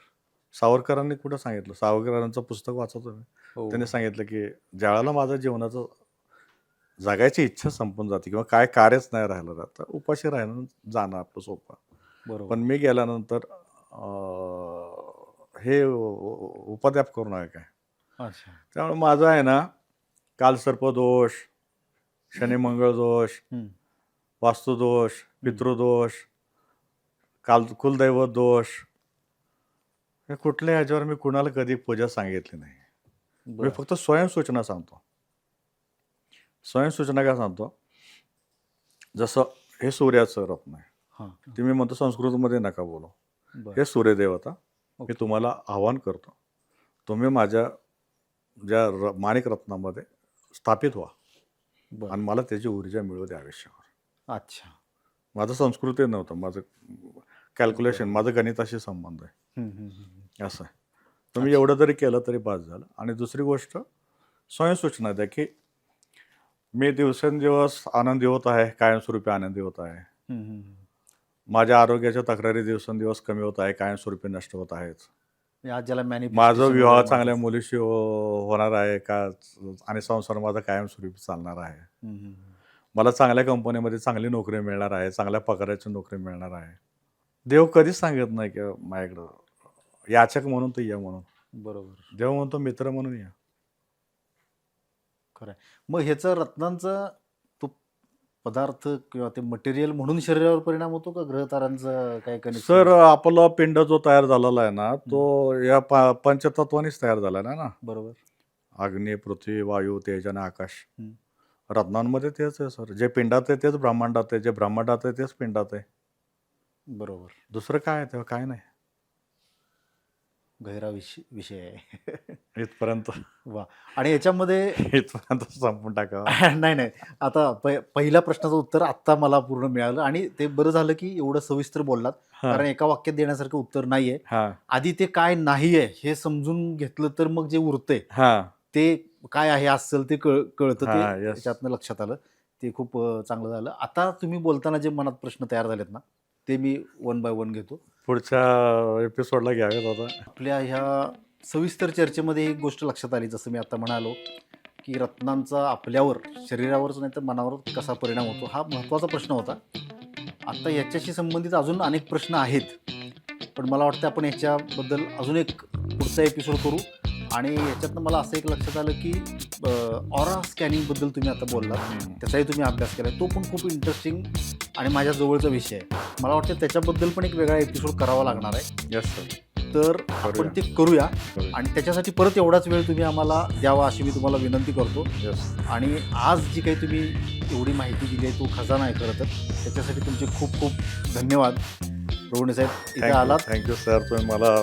सावरकरांनी कुठं सांगितलं, सावरकरांचं पुस्तक वाचतो मी,
हो.
त्यांनी सांगितलं की ज्यावेळेला माझं जीवनाचं जगायची इच्छा संपून जाते किंवा काय कार्यच नाही राहिलं तर उपाशी राहणं जाणं आपलं सोपं.
बरोबर.
पण मी गेल्यानंतर हे उपद्याप करू नका काय.
अच्छा.
त्यामुळे माझं आहे ना, कालसर्पदोष, शनिमंगळ दोष,
हम्म.
वास्तुदोष, पितृदोष, कुलदैवत दोष, हे कुठल्याही ह्याच्यावर मी कुणाला कधी पूजा सांगितली नाही. मी
बरं.
फक्त स्वयंसूचना सांगतो. स्वयंसूचना काय सांगतो, जसं हे सूर्याचं रत्न आहे,
हां.
ते मी म्हणतो संस्कृतमध्ये नका बोलू,
बरं.
हे सूर्यदेवता, मी
ओके.
तुम्हाला आवाहन करतो, तुम्ही माझ्या ज्या माणिक रत्नामध्ये स्थापित व्हा
बरं.
आणि मला त्याची ऊर्जा मिळू द्या आयुष्यावर.
अच्छा.
माझं संस्कृती नव्हतं, माझं कॅल्क्युलेशन, माझं गणिताशी संबंध आहे,
हम्म, हम्म, हम्म.
असं आहे. तुम्ही एवढं जरी केलं तरी बास झालं. आणि दुसरी गोष्ट, स्वयंसूचना द्या की मी दिवसेंदिवस आनंदी होत आहे, कायमस्वरूपी आनंदी होत आहे.
हम्म, हम्म, हम्म.
माझ्या आरोग्याच्या तक्रारी दिवसेंदिवस कमी होत आहे, कायमस्वरूपी नष्ट होत आहेत.
म्हणजे आज ज्याला
माझा
manifestation
विवाह
वगैरे
चांगल्या
म्हणतात.
मुलीशी होणार आहे का, आणि संसार माझा कायमस्वरूपी चालणार आहे.
हम्म, हम्म, हम्म.
मला चांगल्या कंपनीमध्ये चांगली नोकरी मिळणार आहे, चांगल्या पगाराची नोकरी मिळणार आहे. देव कधीच सांगत नाही की माझ्याकडं याचक म्हणून तर या म्हणून.
बरोबर.
देव म्हणतो मित्र म्हणून या.
खरं आहे. मग ह्याचं रत्नांचा तो पदार्थ किंवा ते मटेरियल म्हणून शरीरावर परिणाम होतो का ग्रहतारांचं काय कनेक्शन?
सर, आपला पिंड जो तयार झालेला आहे ना, तो या पंचतत्वानीच तयार झालेला आहे ना.
बरोबर.
अग्नी, पृथ्वी, वायू, तेज आणि आकाश.
हम्म.
रत्नांमध्ये तेच आहे सर. जे पिंडात आहे तेच ब्रह्मांडात आहे, जे ब्रह्मांडात आहे तेच पिंडात आहे.
बरोबर.
दुसरं काय आहे तेव्हा, काय नाही.
गहिरा विषय आहे.
इथपर्यंत
वा. आणि याच्यामध्ये
इथपर्यंत संपून टाकावं.
नाही नाही, आता पहिल्या प्रश्नाचं उत्तर आत्ता मला पूर्ण मिळालं आणि ते बरं झालं की एवढं सविस्तर बोललात,
हा.
कारण एका वाक्यात देण्यासारखं उत्तर नाहीये.
हा
आधी ते काय नाहीये हे समजून घेतलं तर मग जे उरतंय
हा
ते काय आहे असेल ते कळतं, ते
हा, yes.
त्याच्यातनं लक्षात आलं. ते खूप चांगलं झालं. आता तुम्ही बोलताना जे मनात प्रश्न तयार झालेत ना, ते मी 1 बाय 1 घेतो.
पुढच्या एपिसोडला घ्यावेत आता.
आपल्या ह्या सविस्तर चर्चेमध्ये एक गोष्ट लक्षात आली, जसं मी आता म्हणालो की रत्नांचा आपल्यावर, शरीरावरच नाही तर मनावर कसा परिणाम होतो, हा महत्त्वाचा प्रश्न होता. आता याच्याशी संबंधित अजून अनेक प्रश्न आहेत, पण मला वाटतं आपण याच्याबद्दल अजून एक पुढचा एपिसोड करू. आणि याच्यातनं मला असं एक लक्षात आलं की ऑरा स्कॅनिंगबद्दल तुम्ही आता बोललात, त्याचाही तुम्ही अभ्यास केला, तो पण खूप इंटरेस्टिंग आणि माझ्या जवळचा विषय आहे. मला वाटतं त्याच्याबद्दल पण एक वेगळा एपिसोड करावा लागणार आहे.
येस सर,
तर आपण ते करूया. आणि त्याच्यासाठी परत एवढाच वेळ तुम्ही आम्हाला द्यावा अशी मी तुम्हाला विनंती करतो.
येस.
आणि आज जी काही तुम्ही एवढी माहिती दिली आहे, तो खजाना आहे खरं तर. त्याच्यासाठी तुमचे खूप खूप धन्यवाद प्रभुणे साहेब, इथे आलात.
Thank you sir. तुम्ही मला,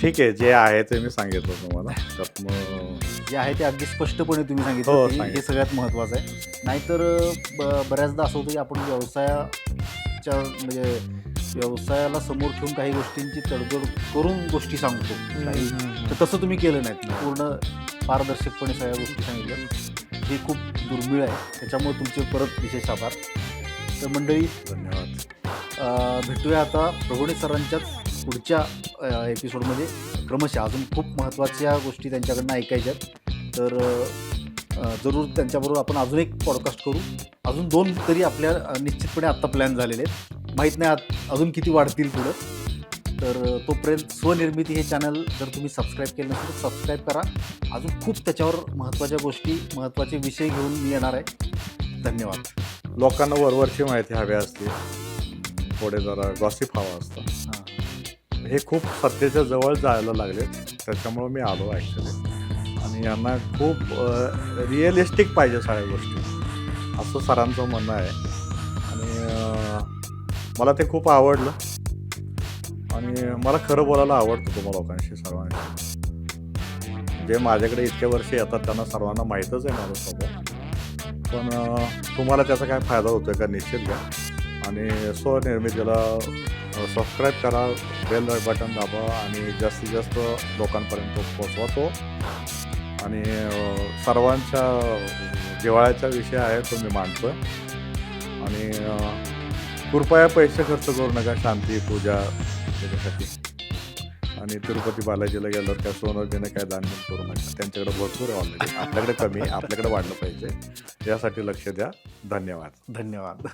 ठीक आहे, जे आहे ते मी सांगितलं तुम्हाला. त्यात मग
जे आहे ते अगदी स्पष्टपणे तुम्ही
हो,
सांगितलं, हे
सांगितलं.
सगळ्यात महत्त्वाचं आहे. नाहीतर बऱ्याचदा असं होतं की आपण म्हणजे व्यवसायाला समोर ठेवून काही गोष्टींची तडजोड करून गोष्टी सांगतो काही, तर तसं तुम्ही केलं नाहीत. पूर्ण पारदर्शकपणे सगळ्या गोष्टी सांगितल्या, हे खूप दुर्मिळ आहे. त्याच्यामुळे तुमचे परत विशेष आभार. तर मंडळी,
धन्यवाद.
भेटूया आता प्रभुणे सरांच्याच पुढच्या एपिसोडमध्ये. क्रमशः अजून खूप महत्त्वाच्या गोष्टी त्यांच्याकडनं ऐकायच्यात, तर जरूर त्यांच्याबरोबर आपण अजून एक पॉडकास्ट करू. अजून 2 तरी आपल्या निश्चितपणे आत्ता प्लॅन झालेले आहेत, माहीत नाही अजून किती वाढतील पुढं. तर तोपर्यंत स्वनिर्मिती हे चॅनल जर तुम्ही सबस्क्राईब केलं नसेल तर सबस्क्राईब करा. अजून खूप त्याच्यावर महत्त्वाच्या गोष्टी, महत्त्वाचे विषय घेऊन मी येणार आहे. धन्यवाद.
लोकांना वरवरची माहिती हवी असते, थोडे जरा गॉसिप हवा असतं.
हां.
हे खूप सत्तेच्या जवळ जायला लागले, त्याच्यामुळं मी आलो ॲक्च्युली. आणि यांना खूप रिअलिस्टिक पाहिजे सगळ्या गोष्टी, असं सरांचं म्हणणं आहे. आणि मला ते खूप आवडलं. आणि मला खरं बोलायला आवडतं तुम्हा लोकांशी, सर्वांशी. जे माझ्याकडे इतके वर्ष येतात त्यांना सर्वांना माहीतच आहे माझा स्वभाव. पण तुम्हाला त्याचा काय फायदा होतोय का निश्चित घ्या. आणि स्वनिर्मितीला सबस्क्राईब करा, बेल बटन दाबा आणि जास्तीत जास्त लोकांपर्यंत पोचवा तो. आणि सर्वांच्या जिव्हाळ्याचा विषय आहे तो मी मांडतो आहे. आणि कृपया पैसे खर्च करू नका शांती पूजा त्याच्यासाठी. आणि तिरुपती बालाजीला गेल्यावर काय सोनं देणं काय दान करू नका, त्यांच्याकडे भरपूर आहे ऑलरेडी, आपल्याकडे कमी आहे, आपल्याकडे वाढलं पाहिजे, यासाठी लक्ष द्या. धन्यवाद.
धन्यवाद.